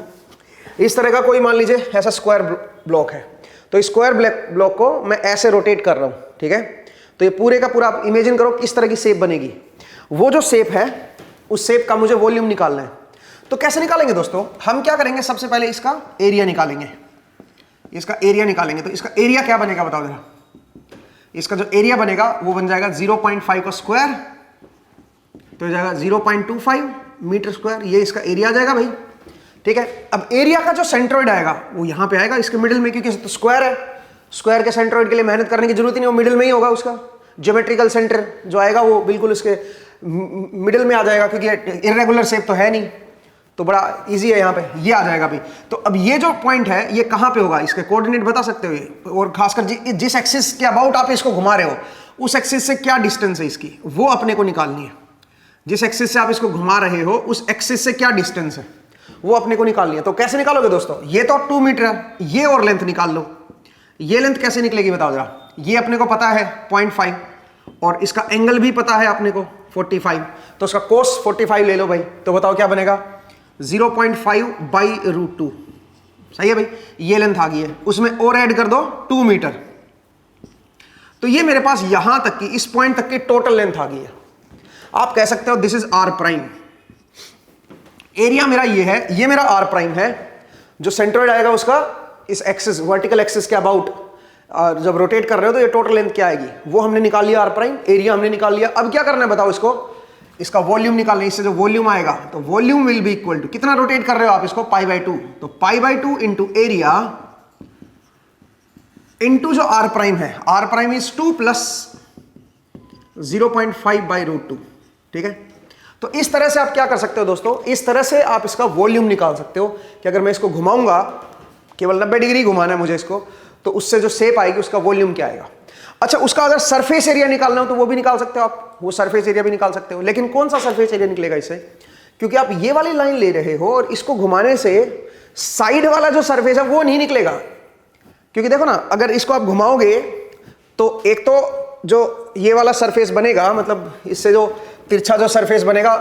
इस तरह का कोई मान लीजिए ऐसा स्क्वायर ब्लॉक है, तो स्क्वायर ब्लॉक को मैं ऐसे रोटेट कर रहा हूं, ठीक है, तो ये पूरे का पूरा आप इमेजिन करो किस तरह की शेप बनेगी। वो जो शेप है उस शेप का मुझे वॉल्यूम निकालना है, तो कैसे निकालेंगे दोस्तों, हम क्या करेंगे, सबसे पहले इसका एरिया निकालेंगे, इसका एरिया निकालेंगे। तो इसका एरिया क्या बनेगा बताओ जरा, इसका जो एरिया बनेगा वो बन जाएगा 0.5 का स्क्वायर, तो हो जाएगा 0.25 मीटर स्क्वायर, ये इसका एरिया आ जाएगा भाई, ठीक है। अब एरिया का जो सेंट्रोइड आएगा वो यहां पे आएगा इसके मिडिल में, क्योंकि तो स्क्वायर है, स्क्वायर के सेंट्रोइड के लिए मेहनत करने की जरूरत ही नहीं, वो मिडिल में ही होगा, उसका ज्योमेट्रिकल सेंटर जो आएगा वो बिल्कुल उसके मिडिल में आ जाएगा, क्योंकि इरेगुलर शेप तो है नहीं, तो बड़ा इजी है यहाँ पे, ये आ जाएगा भाई। तो अब ये जो पॉइंट है ये कहाँ पे होगा, इसके कोऑर्डिनेट बता सकते हो ये, और खासकर जिस एक्सिस के अबाउट आप इसको घुमा रहे हो उस एक्सिस से क्या डिस्टेंस है इसकी, वो अपने को निकालनी है। जिस एक्सिस से आप इसको घुमा रहे हो उस एक्सिस से क्या डिस्टेंस है वो अपने को निकालनी है। तो कैसे निकालोगे दोस्तों, ये तो 2 मीटर है, ये और लेंथ निकाल लो, ये लेंथ कैसे निकलेगी बताओ जरा, ये अपने को पता है 0.5, और इसका एंगल भी पता है अपने को 45, तो उसका कोस 45 ले लो भाई, तो बताओ क्या बनेगा 0.5/√2, सही है भाई, ये लेंथ आ गई है, उसमें और ऐड कर दो 2 मीटर, तो ये मेरे पास यहां तक की, इस पॉइंट तक की टोटल लेंथ आ गई है। आप कह सकते हो दिस इज r', एरिया मेरा ये है, ये मेरा r' है, जो सेंट्रोइड आएगा उसका इस एक्सिस, वर्टिकल एक्सिस के अबाउट जब रोटेट कर रहे हो तो ये टोटल लेंथ क्या आएगी वो हमने निकाल लिया, r', एरिया हमने निकाल लिया। अब क्या करना है बताओ, इसको, इसका वॉल्यूम निकालना है, इससे जो वॉल्यूम आएगा, तो volume will be equal to, कितना रोटेट कर रहे हो आप इसको, π/2, तो π/2 इंटू एरिया इंटू जो r' है, r' इज 2 प्लस 0.5/√2, ठीक है। तो इस तरह से आप क्या कर सकते हो दोस्तों, इस तरह से आप इसका वॉल्यूम निकाल सकते हो कि अगर मैं इसको घुमाऊंगा, केवल 90 डिग्री घुमाना है मुझे इसको, तो उससे जो शेप आएगी उसका वॉल्यूम क्या आएगा। अच्छा, उसका अगर सरफेस एरिया निकालना हो तो वो भी निकाल सकते हो आप, वो सरफेस एरिया भी निकाल सकते हो, लेकिन कौन सा सरफेस एरिया निकलेगा इससे, क्योंकि आप ये वाली लाइन ले रहे हो और इसको घुमाने से साइड वाला जो सरफेस है वो नहीं निकलेगा, क्योंकि देखो ना, अगर इसको आप घुमाओगे तो एक तो जो ये वाला सरफेस बनेगा, मतलब इससे जो तिरछा जो सरफेस बनेगा,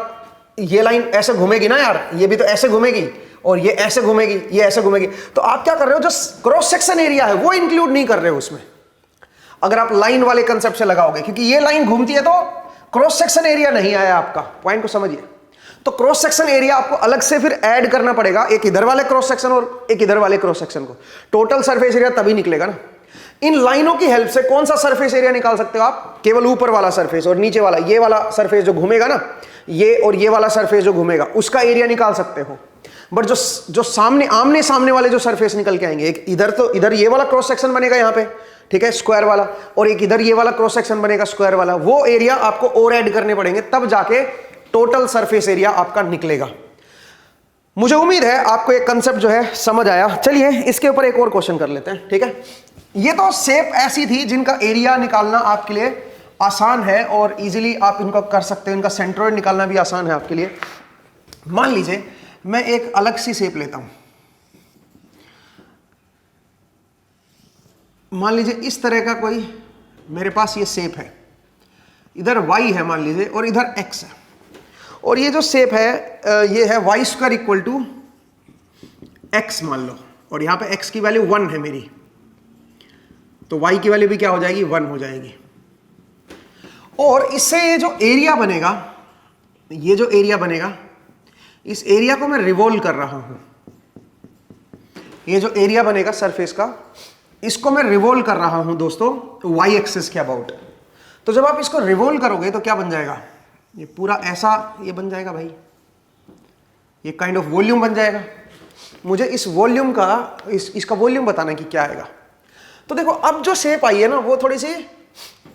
ये लाइन ऐसे घूमेगी ना यार, ये भी तो ऐसे घूमेगी, और ये ऐसे घूमेगी, ये ऐसे घूमेगी, तो आप क्या कर रहे हो, जो क्रॉस सेक्शन एरिया है वो इंक्लूड नहीं कर रहे हो उसमें, अगर आप लाइन वाले कंसेप्ट से लगाओगे, क्योंकि ये लाइन घूमती है तो क्रॉस सेक्शन एरिया नहीं आया आपका, पॉइंट को समझिए। तो क्रॉस सेक्शन एरिया आपको अलग से फिर ऐड करना पड़ेगा, एक इधर वाले क्रॉस सेक्शन और एक इधर वाले क्रॉस सेक्शन को, टोटल सरफेस एरिया तभी निकलेगा ना। इन लाइनों की हेल्प से कौन सा सरफेस एरिया निकाल सकते हो आप? केवल ऊपर वाला सरफेस और नीचे वाला, ये वाला सरफेस जो घूमेगा ना, ये और ये वाला सरफेस जो घूमेगा, उसका एरिया निकाल सकते हो। बट जो सामने आमने सामने वाले जो सरफेस निकल के आएंगे, एक इधर, तो इधर ये वाला क्रॉस सेक्शन बनेगा यहाँ पे, ठीक है, स्क्वायर वाला, और एक इधर ये वाला क्रॉस सेक्शन बनेगा स्क्वायर वाला, वो एरिया आपको और ऐड करने पड़ेंगे, तब जाके टोटल सरफेस एरिया आपका निकलेगा। मुझे उम्मीद है आपको एक कंसेप्ट जो है समझ आया। चलिए इसके ऊपर एक और क्वेश्चन कर लेते हैं, ठीक है। ये तो शेप ऐसी थी जिनका एरिया निकालना आपके लिए आसान है और इजीली आप इनको कर सकते हैं, इनका सेंट्रोइड निकालना भी आसान है आपके लिए। मान लीजिए मैं एक अलग सी शेप लेता हूं, मान लीजिए इस तरह का कोई मेरे पास ये शेप है, इधर y है मान लीजिए और इधर x है, और ये जो शेप है ये है Y square equal to X मान लो, और यहां पे x की वैल्यू 1 है मेरी, तो y की वैल्यू भी क्या हो जाएगी? 1 हो जाएगी। और इससे ये जो एरिया बनेगा, ये जो एरिया बनेगा, इस एरिया को मैं रिवॉल्व कर रहा हूं, ये जो एरिया बनेगा सरफेस का, इसको मैं रिवॉल्व कर रहा हूं दोस्तों y एक्सिस के अबाउट। तो जब आप इसको रिवॉल्व करोगे तो क्या बन जाएगा? ये पूरा ऐसा ये बन जाएगा भाई, ये काइंड ऑफ वॉल्यूम बन जाएगा। मुझे इस वॉल्यूम का इसका वॉल्यूम बताना कि क्या आएगा। तो देखो अब जो शेप आई है ना, वो थोड़ी सी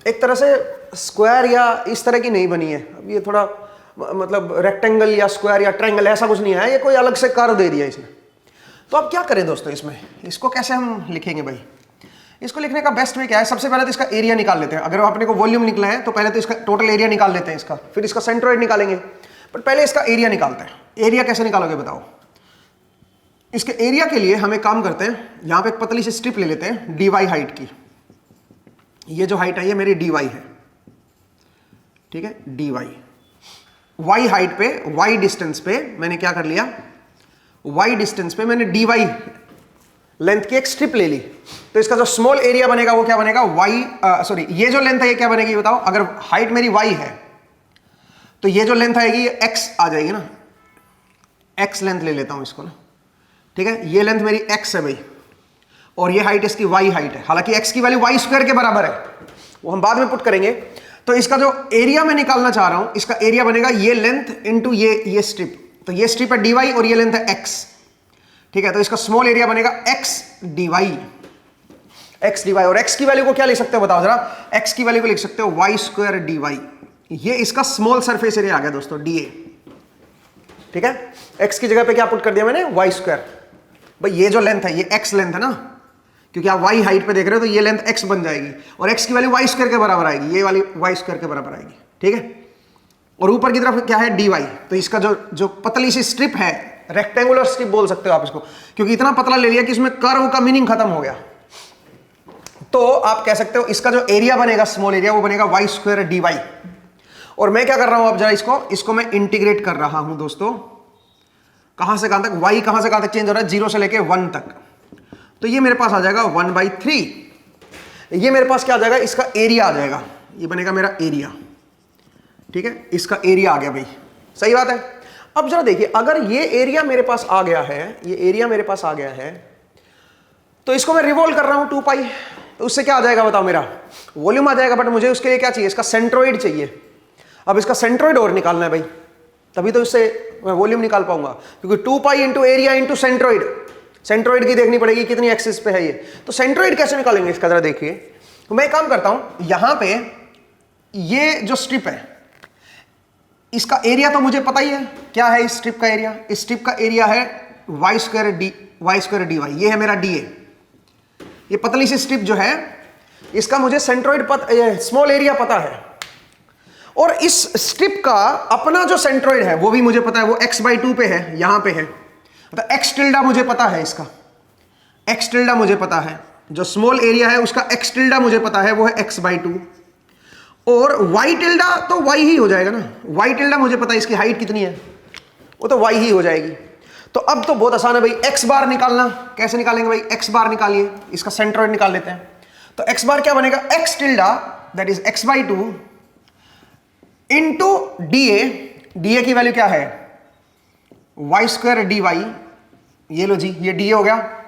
एक तरह से स्क्वायर या इस तरह की नहीं बनी है। अब ये थोड़ा मतलब रेक्टेंगल या स्क्वायर या ट्रायंगल ऐसा कुछ नहीं है, ये कोई अलग से कर्व दे दिया इसने। तो अब क्या करें दोस्तों इसमें, इसको कैसे हम लिखेंगे भाई? इसको लिखने का बेस्ट वे क्या है? सबसे पहले तो इसका एरिया निकाल लेते हैं। अगर अपने को वॉल्यूम निकला है तो पहले तो इसका टोटल एरिया निकाल लेते हैं इसका, फिर इसका सेंट्रोइड निकालेंगे, बट पहले इसका एरिया निकालते हैं। एरिया कैसे निकालोगे बताओ? इसके एरिया के लिए हम एक काम करते हैं, यहां पे एक पतली सी स्ट्रिप ले लेते हैं dy हाइट की। ये जो हाइट है ये मेरी dy है, ठीक है, dy y हाइट पे, y डिस्टेंस पे मैंने क्या कर लिया, y डिस्टेंस पे मैंने dy लेंथ की एक स्ट्रिप ले ली। तो इसका जो स्मॉल एरिया बनेगा वो क्या बनेगा? y ये जो लेंथ है ये क्या बनेगी बताओ? अगर हाइट मेरी y है तो ये जो लेंथ आएगी ये x आ जाएगी ना, x लेंथ ले लेता हूं इसको ना, ठीक है। ये लेंथ मेरी x है भाई, और ये हाइट इसकी y हाइट है। हालांकि x की वैल्यू y स्क्वायर के बराबर है, वो हम बाद में पुट करेंगे। तो इसका जो एरिया मैं निकालना चाह रहा हूं, इसका एरिया बनेगा ये लेंथ इंटू ये स्ट्रिप। तो ये स्ट्रिप है dy और ये लेंथ है x, ठीक है। तो इसका स्मॉल एरिया बनेगा x dy, और x की वैल्यू को क्या लिख सकते हो बताओ जरा? x की वैल्यू को लिख सकते हो y स्क्वायर dy। ये इसका स्मॉल सरफेस एरिया आ गया दोस्तों, dA, ठीक है। x की जगह पे क्या पुट कर दिया मैंने? y square. भाई ये जो लेंथ है ये x लेंथ है ना, क्योंकि आप y हाइट पे देख रहे हो, तो ये लेंथ x बन जाएगी और x की वैल्यू y स्क्वायर के बराबर आएगी, ये वाली y स्क्वायर के बराबर आएगी, ठीक है। और ऊपर की तरफ क्या है? dy। तो इसका जो पतली सी स्ट्रिप है, रेक्टेंगुलर स्ट्रिप बोल सकते हो आप इसको, क्योंकि इतना पतला ले लिया कि इसमें कर्व का मीनिंग खत्म हो गया। तो आप कह सकते हो इसका जो एरिया बनेगा, स्मॉल एरिया, वो बनेगा y स्क्वायर dy। और मैं क्या कर रहा हूं अब जरा इसको मैं इंटीग्रेट कर रहा हूं दोस्तों, कहां से कहां तक? y कहां से कहां तक चेंज हो रहा है? 0 से लेके 1 तक। तो ये मेरे पास आ जाएगा 1/3। ये मेरे पास क्या आ जाएगा? इसका एरिया आ जाएगा, ये बनेगा मेरा एरिया, ठीक है। इसका एरिया आ गया भाई, सही बात है। अब जरा देखिए, अगर ये एरिया मेरे पास आ गया है, ये एरिया मेरे पास आ गया है, तो इसको मैं रिवॉल्व कर रहा हूं 2 पाई, तो उससे क्या आ जाएगा बताओ? मेरा वॉल्यूम आ जाएगा। बट मुझे उसके लिए क्या चाहिए? इसका सेंट्रोइड चाहिए। अब इसका सेंट्रोइड और निकालना है भाई, तभी तो इससे मैं वॉल्यूम निकाल पाऊंगा, क्योंकि 2 pi into area into centroid, centroid की देखनी पड़ेगी कितनी एक्सिस पे है ये। तो सेंट्रोइड कैसे निकालेंगे इसका जरा देखिए। तो मैं काम करता हूं, यहां पे ये जो स्ट्रिप है इसका एरिया तो मुझे पता ही है क्या है। इस स्ट्रिप का एरिया, इस स्ट्रिप का एरिया है y स्क्वायर dy, ये है मेरा dA। ये पतली सी स्ट्रिप जो है इसका मुझे सेंट्रोइड स्मॉल एरिया पता है, और इस स्ट्रिप का अपना जो सेंट्रोइड है वो भी मुझे पता है, वो x/2 पे है, यहां पे है। मतलब x टिल्डा मुझे पता है, इसका x टिल्डा मुझे पता है, जो स्मॉल एरिया है उसका x टिल्डा मुझे पता है, वो है x/2। और y टिल्डा तो y ही हो जाएगा ना, y टिल्डा मुझे पता है इसकी हाइट कितनी है, वो तो y ही हो जाएगी। तो अब तो बहुत आसान है भाई, x बार निकालना। कैसे निकालेंगे भाई? x बार निकालिए, इसका सेंट्रोइड निकाल लेते हैं। तो x बार क्या बनेगा? x tilde that is x/2 into dA। dA की वैल्यू क्या है? वाई स्क्वायर डी वाई, ये लो जी, ये डी हो गया।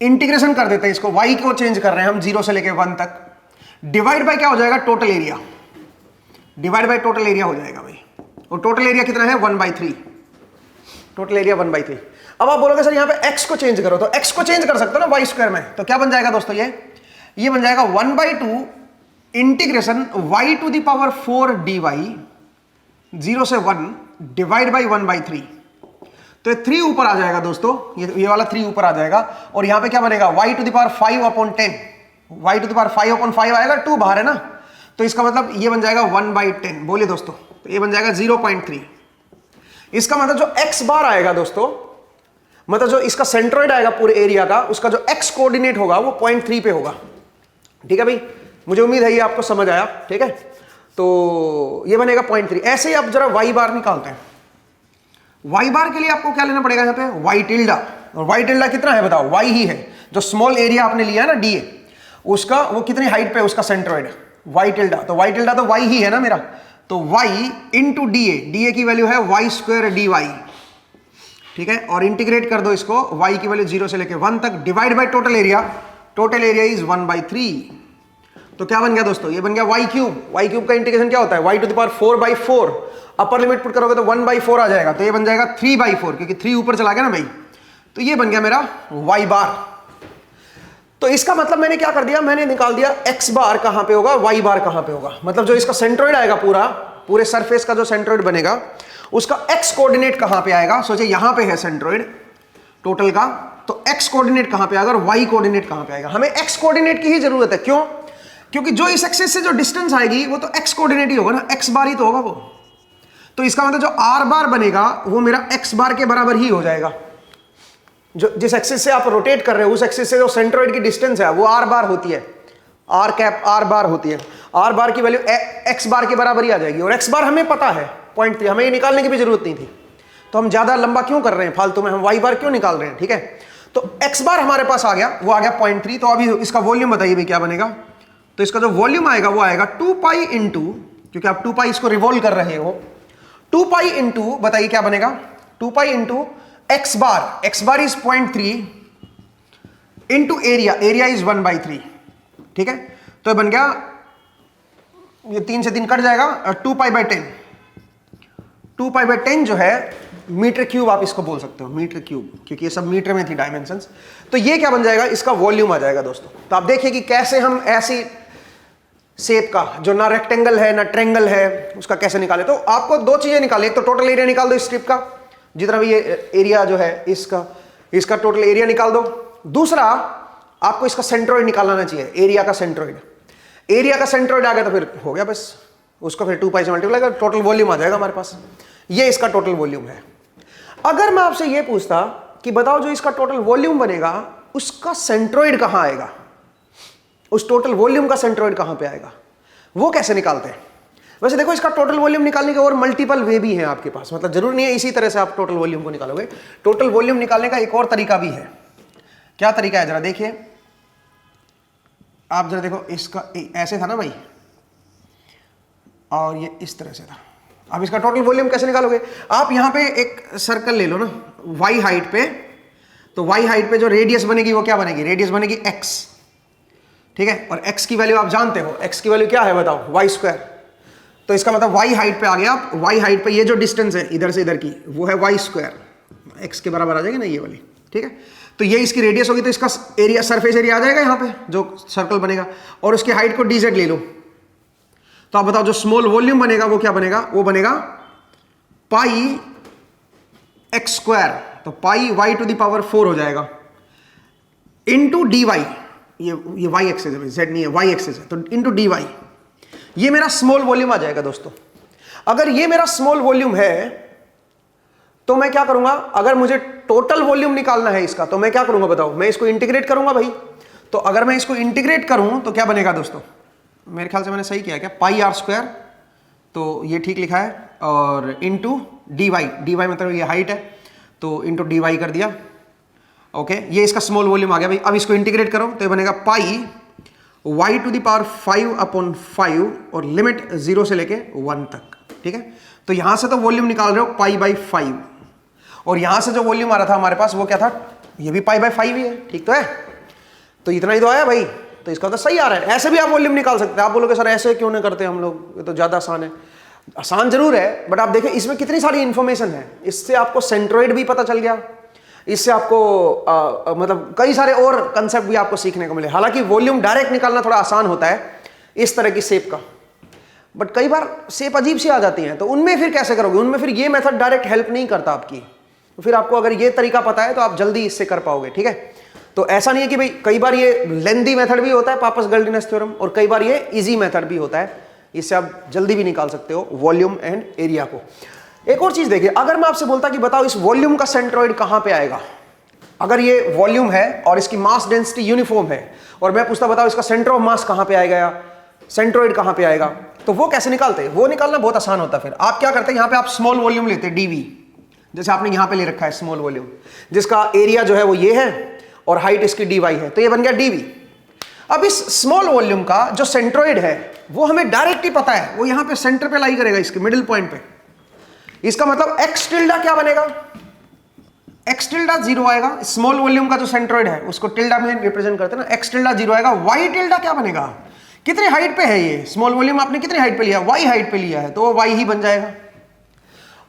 इंटीग्रेशन कर देते हैं इसको, वाई को चेंज कर रहे हैं हम 0 से लेके 1 तक, डिवाइड बाय क्या हो जाएगा, total area, divide by total area हो जाएगा भाई। और टोटल एरिया कितना है, 1/3, टोटल एरिया 1/3। अब आप बोलोगे सर यहाँ पे x को चेंज करो, तो x को चेंज कर सकते हो ना वाई स्क्वायर में, तो क्या बन जाएगा दोस्तों, ये बन जाएगा 1/2 integration y to the power 4 dy 0 से 1 डिवाइड बाई 1/3। तो ये 3 ऊपर आ जाएगा दोस्तों, ये वाला 3 ऊपर आ जाएगा, और यहां पे क्या बनेगा, y to the power 5/10, y to the power 5/5 आएगा, 2 बाहर है ना, तो इसका मतलब ये बन जाएगा 1/10। बोलिए दोस्तों, तो ये बन जाएगा 0.3। इसका मतलब जो x बार आएगा दोस्तों, मतलब जो इसका सेंट्रोइड आएगा पूरे एरिया का, उसका जो x कोऑर्डिनेट होगा वो 0.3 पे होगा। ठीक है भाई, मुझे उम्मीद है ये आपको समझ आया। ठीक है, तो ये बनेगा 0.3। ऐसे ही आप जरा y बार निकालते हैं। y बार के लिए आपको क्या लेना पड़ेगा, यहाँ पे y टिल्डा, और y टिल्डा कितना है बताओ, y ही है, जो स्मॉल एरिया आपने लिया है ना dA, उसका वो कितनी हाइट पे उसका सेंट्रोइड, y टिल्डा, तो y टिल्डा तो y ही है ना मेरा, तो y इंटू dA की वैल्यू है y स्क्वायर dy। ठीक है, और इंटीग्रेट कर दो इसको, y की वैल्यू 0 से लेके 1 तक, divide by total area, total area is 1/3। तो क्या बन गया दोस्तों, ये बन गया y क्यूब का इंटीग्रेशन क्या होता है, y to the power 4/4, upper limit put करोगे तो 1/4 आ जाएगा, तो ये बन जाएगा 3/4, क्योंकि 3 ऊपर चला गया ना भाई, तो ये बन गया मेरा y बार। तो इसका मतलब मैंने क्या कर दिया, मैंने निकाल दिया x बार कहां पे होगा, y बार कहां पे होगा, मतलब जो इसका सेंट्रोइड आएगा पूरे सरफेस का जो सेंट्रोइड बनेगा, उसका x कोऑर्डिनेट कहां पे आएगा। सोचिए यहां पे है सेंट्रोइड टोटल का, तो x कोऑर्डिनेट कहां पे आएगा और y कोऑर्डिनेट कहां पे आएगा। हमें x कोऑर्डिनेट की ही जरूरत है, क्यों, क्योंकि जो इस एक्सिस से जो डिस्टेंस आएगी वो तो x कोऑर्डिनेट ही होगा ना, x बार ही तो होगा वो। तो इसका मतलब जो r बार बनेगा वो मेरा x बार के बराबर ही हो जाएगा। जो जिस एक्सिस से आप रोटेट कर रहे हो उस एक्सिस से जो सेंट्रोइड की डिस्टेंस है वो r बार होती है, r कैप r बार होती है। r बार की वैल्यू x बार के बराबर ही आ जाएगी, और x बार हमें पता है 0.3, हमें ये निकालने की भी जरूरत नहीं थी, तो हम ज्यादा लंबा क्यों कर रहे हैं फालतू में, हम y बार क्यों निकाल रहे हैं। ठीक है, तो x बार हमारे पास आ गया, वो आ गया 0.3। तो अभी इसका वॉल्यूम बताइए भाई क्या बनेगा, तो इसका जो वॉल्यूम आएगा वो आएगा 2 पाई इंटू, क्योंकि आप 2 पाई इसको रिवॉल्व कर रहे हो, 2 पाई इंटू, बताइए क्या बनेगा, 2 pi into x bar is 0.3 into area is 1/3। ठीक है, तो बन गया, ये 3 से 3 कट जाएगा, 2 पाई/10, 2 पाई/10 जो है मीटर क्यूब, आप इसको बोल सकते हो मीटर क्यूब, क्योंकि ये सब मीटर में थी डायमेंशंस। तो ये क्या बन जाएगा, इसका वॉल्यूम आ जाएगा दोस्तों। तो आप देखिए कि कैसे हम ऐसी शेप का जो ना रेक्टेंगल है ना ट्रायंगल है उसका कैसे निकाले। तो आपको 2 चीजें निकाले, एक तो टोटल एरिया निकाल दो इस स्ट्रिप का, जितना भी ये एरिया जो है इसका टोटल एरिया निकाल दो। दूसरा आपको इसका सेंट्रोइड निकालना चाहिए, एरिया का सेंट्रोइड। एरिया का सेंट्रोइड आ गया तो फिर हो गया बस, उसको फिर 2 पाई से मल्टीप्लाई कर, टोटल वॉल्यूम आ जाएगा हमारे पास। ये इसका टोटल वॉल्यूम है। अगर मैं आपसे ये पूछता कि बताओ जो इसका टोटल वॉल्यूम बनेगा उसका सेंट्रोइड कहां आएगा, उस टोटल वॉल्यूम का सेंट्रोइड कहां पे आएगा, वो कैसे निकालते हैं। वैसे देखो इसका टोटल वॉल्यूम निकालने के और मल्टीपल वे भी हैं आपके पास, मतलब जरूर नहीं है इसी तरह से आप टोटल वॉल्यूम को निकालोगे। टोटल वॉल्यूम निकालने का एक और तरीका भी है। क्या तरीका है जरा देखिए, आप जरा देखो, इसका ऐसे था ना भाई, और ये इस तरह से था। अब इसका टोटल वॉल्यूम कैसे निकालोगे, आप यहां पे एक सर्कल ले लो ना y हाइट पे, तो y हाइट पे जो रेडियस बनेगी वो क्या बनेगी, रेडियस बनेगी x। ठीक है, और x की वैल्यू आप जानते हो, x की वैल्यू क्या है बताओ, y स्क्वायर। तो इसका मतलब y हाइट पे आ गया आप, y हाइट पे ये जो डिस्टेंस है इधर से इधर की वो है y स्क्वायर, x के बराबर आ जाएगी ना ये वाली। ठीक है, तो ये इसकी रेडियस होगी, तो इसका एरिया, सरफेस एरिया आ जाएगा यहाँ पे जो सर्कल बनेगा, और उसकी हाइट को dz ले लो। तो आप बताओ जो स्मॉल वॉल्यूम बनेगा वो क्या बनेगा, वो बनेगा पाई x स्क्वायर, तो पाई y टू द पावर 4 हो जाएगा इंटू dy, ये y एक्सिस है, z नहीं है, y एक्सिस है, तो इंटू dy। ये मेरा स्मॉल वॉल्यूम आ जाएगा दोस्तों। अगर ये मेरा स्मॉल वॉल्यूम है तो मैं क्या करूंगा, अगर मुझे टोटल वॉल्यूम निकालना है इसका तो मैं क्या करूंगा बताओ, मैं इसको इंटीग्रेट करूंगा भाई। तो अगर मैं इसको इंटीग्रेट करूं तो क्या बनेगा दोस्तों, मेरे ख्याल से मैंने सही किया क्या, पाई r स्क्वायर, तो ये ठीक लिखा है, और इंटू dy मतलब ये हाइट है, तो इंटू dy कर दिया। ओके, ये इसका स्मॉल वॉल्यूम आ गया भाई। अब इसको इंटीग्रेट करो तो ये बनेगा पाई y टू द पावर 5/5 और लिमिट 0 से लेके 1 तक। ठीक है, तो यहां से तो वॉल्यूम निकाल रहे हो π/5, और यहां से जो वॉल्यूम आ रहा था हमारे पास वो क्या था, ये भी π/5 ही है, ठीक तो है। तो इतना ही तो आया भाई, तो इसका तो सही आ रहा है। ऐसे भी आप वॉल्यूम निकाल सकते हैं। आप बोलोगे सर ऐसे क्यों नहीं करते हम लोग, ये तो ज्यादा आसान है। आसान जरूर है, बट आप देखें इसमें कितनी सारी इंफॉर्मेशन है। इससे आपको सेंट्रोइड भी पता चल गया, इससे आपको मतलब कई सारे और कंसेप्ट भी आपको सीखने को मिले। हालांकि वॉल्यूम डायरेक्ट निकालना थोड़ा आसान होता है इस तरह की शेप का, बट कई बार शेप अजीब सी आ जाती है, तो उनमें फिर कैसे करोगे, उनमें फिर ये मेथड डायरेक्ट हेल्प नहीं करता आपकी। तो फिर आपको अगर ये तरीका पता है तो आप जल्दी इससे कर पाओगे, ठीक है। तो ऐसा नहीं है कि भाई कई बार ये लेंदी मेथड भी होता है पापस-गल्डिनस थ्योरम, और कई बार ये इजी मेथड भी होता है, इससे आप जल्दी भी निकाल सकते हो वॉल्यूम एंड एरिया को। एक और चीज देखिए, अगर मैं आपसे बोलता कि बताओ इस वॉल्यूम का सेंट्रोइड कहां पे आएगा, अगर ये वॉल्यूम है और इसकी मास डेंसिटी यूनिफॉर्म है, और मैं पूछता बताओ इसका सेंटर ऑफ मास कहां पे आएगा या सेंट्रोइड कहां पे आएगा, तो वो कैसे निकालते हैं? वो निकालना बहुत आसान होता है। फिर आप क्या करते हैं, यहां पे आप स्मॉल वॉल्यूम लेते हैं dv, जैसे आपने यहां पे ले रखा है स्मॉल वॉल्यूम, जिसका एरिया जो है वो ये है और हाइट इसकी dy है, तो ये बन गया dv। अब इस स्मॉल वॉल्यूम का जो सेंट्रोइड है वो हमें डायरेक्ट ही पता है, वो यहां पे सेंटर पे लाई करेगा, इसके मिडिल पॉइंट पे। इसका मतलब x टिल्डा क्या बनेगा, x टिल्डा 0 आएगा। स्मॉल वॉल्यूम का जो सेंट्रोइड है उसको टिल्डा में रिप्रेजेंट करते हैं ना, x टिल्डा 0 आएगा। y टिल्डा क्या बनेगा, कितने हाइट पे है ये स्मॉल वॉल्यूम, आपने कितनी हाइट पे लिया, y हाइट पे लिया है, तो वो y ही बन जाएगा।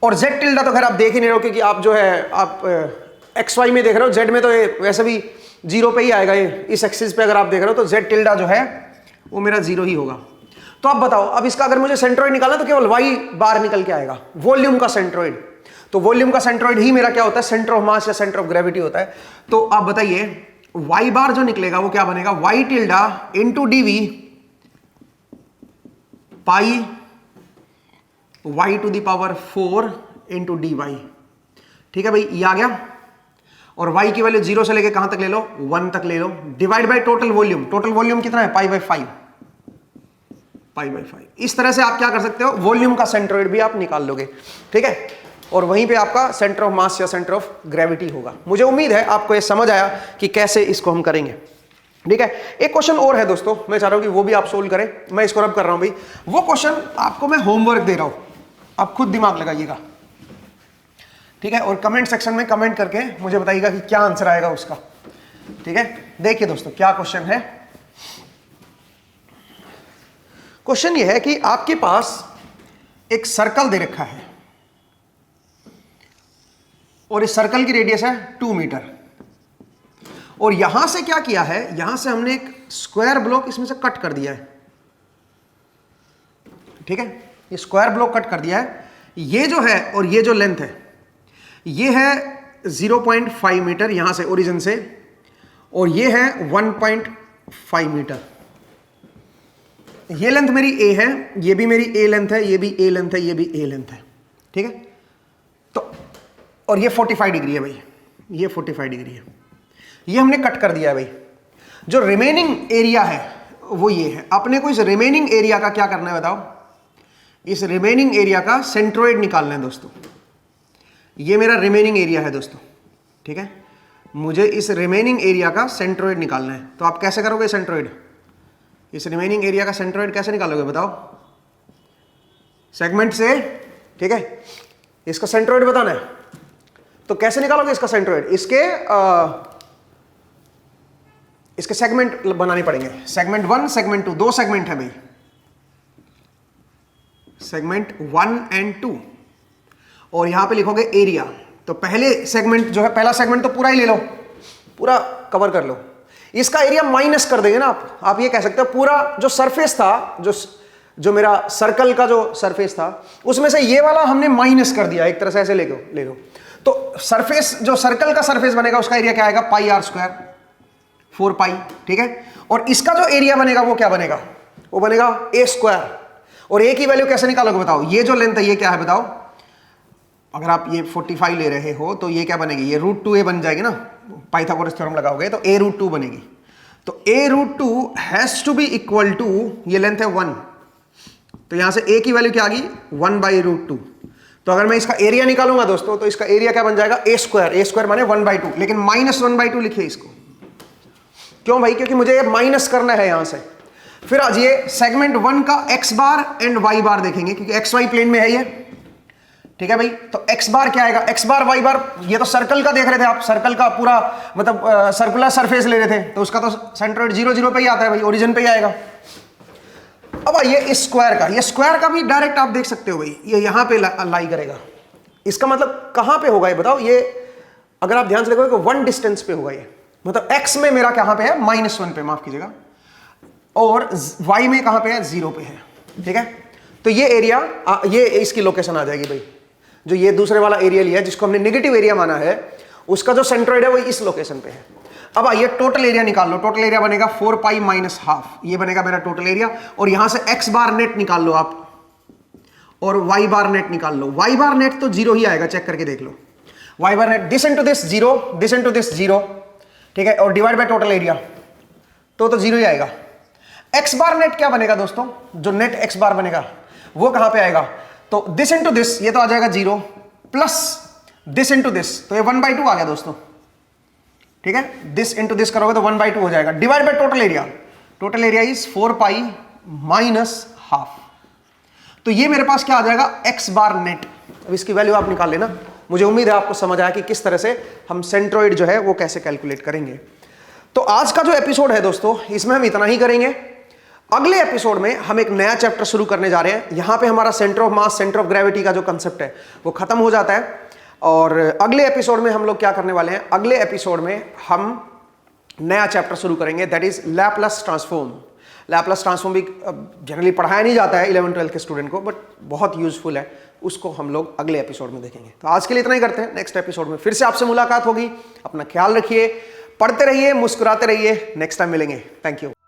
और z टिल्डा तो खैर आप देख ही नहीं रहे हो, क्योंकि आप जो है आप xy में देख रहे हो, z में तो ये वैसे भी 0 पे ही आएगा। ये इस एक्सिस पे अगर आप देख रहे हो तो z टिल्डा जो है वो मेरा 0 ही होगा। तो आप बताओ, अब इसका अगर मुझे सेंट्रोइड निकालना तो केवल y बार निकल के आएगा, वॉल्यूम का सेंट्रोइड। तो वॉल्यूम का सेंट्रोइड ही मेरा क्या होता है, सेंटर ऑफ मास या सेंटर ऑफ ग्रेविटी होता है। तो आप बताइए y बार जो निकलेगा वो क्या बनेगा, y tilde into dv pi y to the power 4 into dy, ठीक है भाई, ये आ गया। और y की वैल्यू 0 से लेके कहां तक ले लो, 1 तक ले लो, divide by total volume. Total volume कितना है, π/5। इस तरह से आप क्या कर सकते हो, वॉल्यूम का सेंट्रोइड भी आप निकाल लोगे, ठीक है। और वहीं पे आपका सेंटर ऑफ मास या सेंटर ऑफ ग्रेविटी होगा। मुझे उम्मीद है आपको ये समझ आया कि कैसे इसको हम करेंगे, ठीक है। एक क्वेश्चन और है दोस्तों, मैं चाह रहा हूं कि वो भी आप सोल्व करें। मैं इसको रब कर रहा हूं भाई, वो क्वेश्चन आपको मैं होमवर्क दे रहा हूं, आप खुद दिमाग लगाइएगा, ठीक है। और कमेंट सेक्शन में कमेंट करके मुझे बताइएगा कि क्या आंसर आएगा उसका, ठीक है। देखिए दोस्तों क्या क्वेश्चन है। क्वेश्चन ये है कि आपके पास एक सर्कल दे रखा है और इस सर्कल की रेडियस है 2 मीटर, और यहां से क्या किया है, यहां से हमने एक स्क्वायर ब्लॉक इसमें से कट कर दिया है, ठीक है। ये स्क्वायर ब्लॉक कट कर दिया है, ये जो है और ये जो लेंथ है ये है 0.5 मीटर यहां से ओरिजिन से, और ये है 1.5 मीटर। ये लेंथ मेरी a है, ये भी मेरी a लेंथ है, ये भी a लेंथ है, ये भी a लेंथ है, ठीक है। तो और ये 45 डिग्री है भाई, ये 45 डिग्री है, ये हमने कट कर दिया है भाई। जो रिमेनिंग एरिया है वो ये है। अपने को इस रिमेनिंग एरिया का क्या करना है बताओ, इस रिमेनिंग एरिया का सेंट्रोइड निकालना है दोस्तों। ये मेरा रिमेनिंग एरिया है दोस्तों, ठीक है। मुझे इस रिमेनिंग एरिया का सेंट्रोइड निकालना है। तो आप कैसे करोगे सेंट्रोइड, इस रिमेनिंग एरिया का सेंट्रोइड कैसे निकालोगे बताओ, सेगमेंट से, ठीक है। इसका सेंट्रोइड बताना है, तो कैसे निकालोगे इसका सेंट्रोइड, इसके सेगमेंट बनाने पड़ेंगे, सेगमेंट 1 सेगमेंट 2, 2 सेगमेंट है भाई, सेगमेंट 1 एंड 2, और यहां पे लिखोगे एरिया। तो पहले सेगमेंट जो है, पहला सेगमेंट तो पूरा ही ले लो, पूरा कवर कर लो। इसका एरिया माइनस कर देंगे ना आप ये कह सकते हो पूरा जो सरफेस था, जो मेरा सर्कल का जो सरफेस था उसमें से ये वाला हमने माइनस कर दिया, एक तरह से ऐसे ले लो। तो सरफेस जो सर्कल का सरफेस बनेगा उसका एरिया क्या आएगा, πr², 4π, ठीक है। और इसका जो एरिया बनेगा वो क्या बनेगा, वो बनेगा a²। और a की वैल्यू कैसे निकालोगे बताओ, ये जो लेंथ है ये क्या है बताओ, अगर आप ये 45 ले रहे हो तो ये क्या बनेगी, ये √2a बन जाएगी ना, पाइथागोरस थ्योरम लगाओगे तो a√2 बनेगी। तो a√2 has to be equal to, ये लेंथ है 1, तो यहां से a की वैल्यू क्या आ गई 1/√2। तो अगर मैं इसका एरिया निकालूंगा दोस्तों तो इसका एरिया क्या बन जाएगा a² माने 1/2, लेकिन -1/2 लिखिए इसको। क्यों भाई, क्योंकि मुझे ये माइनस करना है यहां से। फिर आज ये सेगमेंट 1 का x बार एंड y बार देखेंगे, क्योंकि xy प्लेन में है ये, ठीक है भाई। तो एक्स बार क्या आएगा, एक्स बार वाई बार, ये तो सर्कल का देख रहे थे आप, सर्कल का पूरा मतलब सर्कुलर सरफेस ले रहे थे, तो उसका तो सेंट्रोइड 0 0 पे ही आता है भाई, ओरिजिन पे ही आएगा। अब ये इस स्क्वायर का, ये स्क्वायर का भी डायरेक्ट आप देख सकते हो भाई, ये यहां पे लाई करेगा। इसका मतलब कहां पे होगा ये बताओ, ये अगर आप ध्यान से देखोगे 1 डिस्टेंस पे होगा ये, मतलब x में मेरा कहां पे है, -1 पे, माफ कीजिएगा, और y में कहां पे है, 0 पे है, ठीक है। तो ये एरिया, ये इसकी लोकेशन आ जाएगी भाई, जो ये दूसरे वाला एरिया लिया जिसको हमने नेगेटिव एरिया माना है, उसका जो सेंट्रोइड है वो इस लोकेशन पे है। अब आइए टोटल एरिया निकाल लो, टोटल एरिया बनेगा 4 पाई माइनस हाफ, ये बनेगा मेरा टोटल एरिया, और यहां से x बार नेट निकाल लो आप, और y बार नेट निकाल लो। y बार नेट तो 0 ही आएगा, चेक करके देख लो, y bar net this into this 0, this into this 0, ठीक है, और डिवाइड बाय टोटल एरिया तो 0 ही आएगा। x बार नेट क्या बनेगा दोस्तों, जो नेट x बार बनेगा वो कहां पे आएगा, तो दिस इनटू दिस, ये तो आ जाएगा 0, प्लस दिस इनटू दिस, तो ये 1/2 आ गया दोस्तों, ठीक है। दिस इनटू दिस करोगे तो 1/2 हो जाएगा, divide by total area, total area is 4 pi minus half. तो ये मेरे पास क्या आ जाएगा, x बार नेट। अब इसकी वैल्यू आप निकाल लेना। मुझे उम्मीद है आपको समझ आया कि किस तरह से हम सेंट्रोइड जो है वो कैसे कैलकुलेट करेंगे। तो आज का जो एपिसोड है दोस्तों, इसमें हम इतना ही करेंगे। अगले एपिसोड में हम एक नया चैप्टर शुरू करने जा रहे हैं। यहां पे हमारा centre of mass, centre of gravity का जो कंसेप्ट है वो खत्म हो जाता है, और अगले एपिसोड में हम लोग क्या करने वाले हैं, अगले एपिसोड में हम नया चैप्टर शुरू करेंगे, that is Laplace transform. Laplace transform भी जनरली पढ़ाया नहीं जाता है 11-12 के स्टूडेंट को, बट बहुत यूजफुल है, उसको हम लोग अगले एपिसोड में देखेंगे। तो आज के लिए इतना ही करते हैं, नेक्स्ट एपिसोड में फिर से आपसे मुलाकात होगी। अपना ख्याल रखिए, पढ़ते रहिए, मुस्कुराते रहिए, नेक्स्ट टाइम मिलेंगे। Thank you.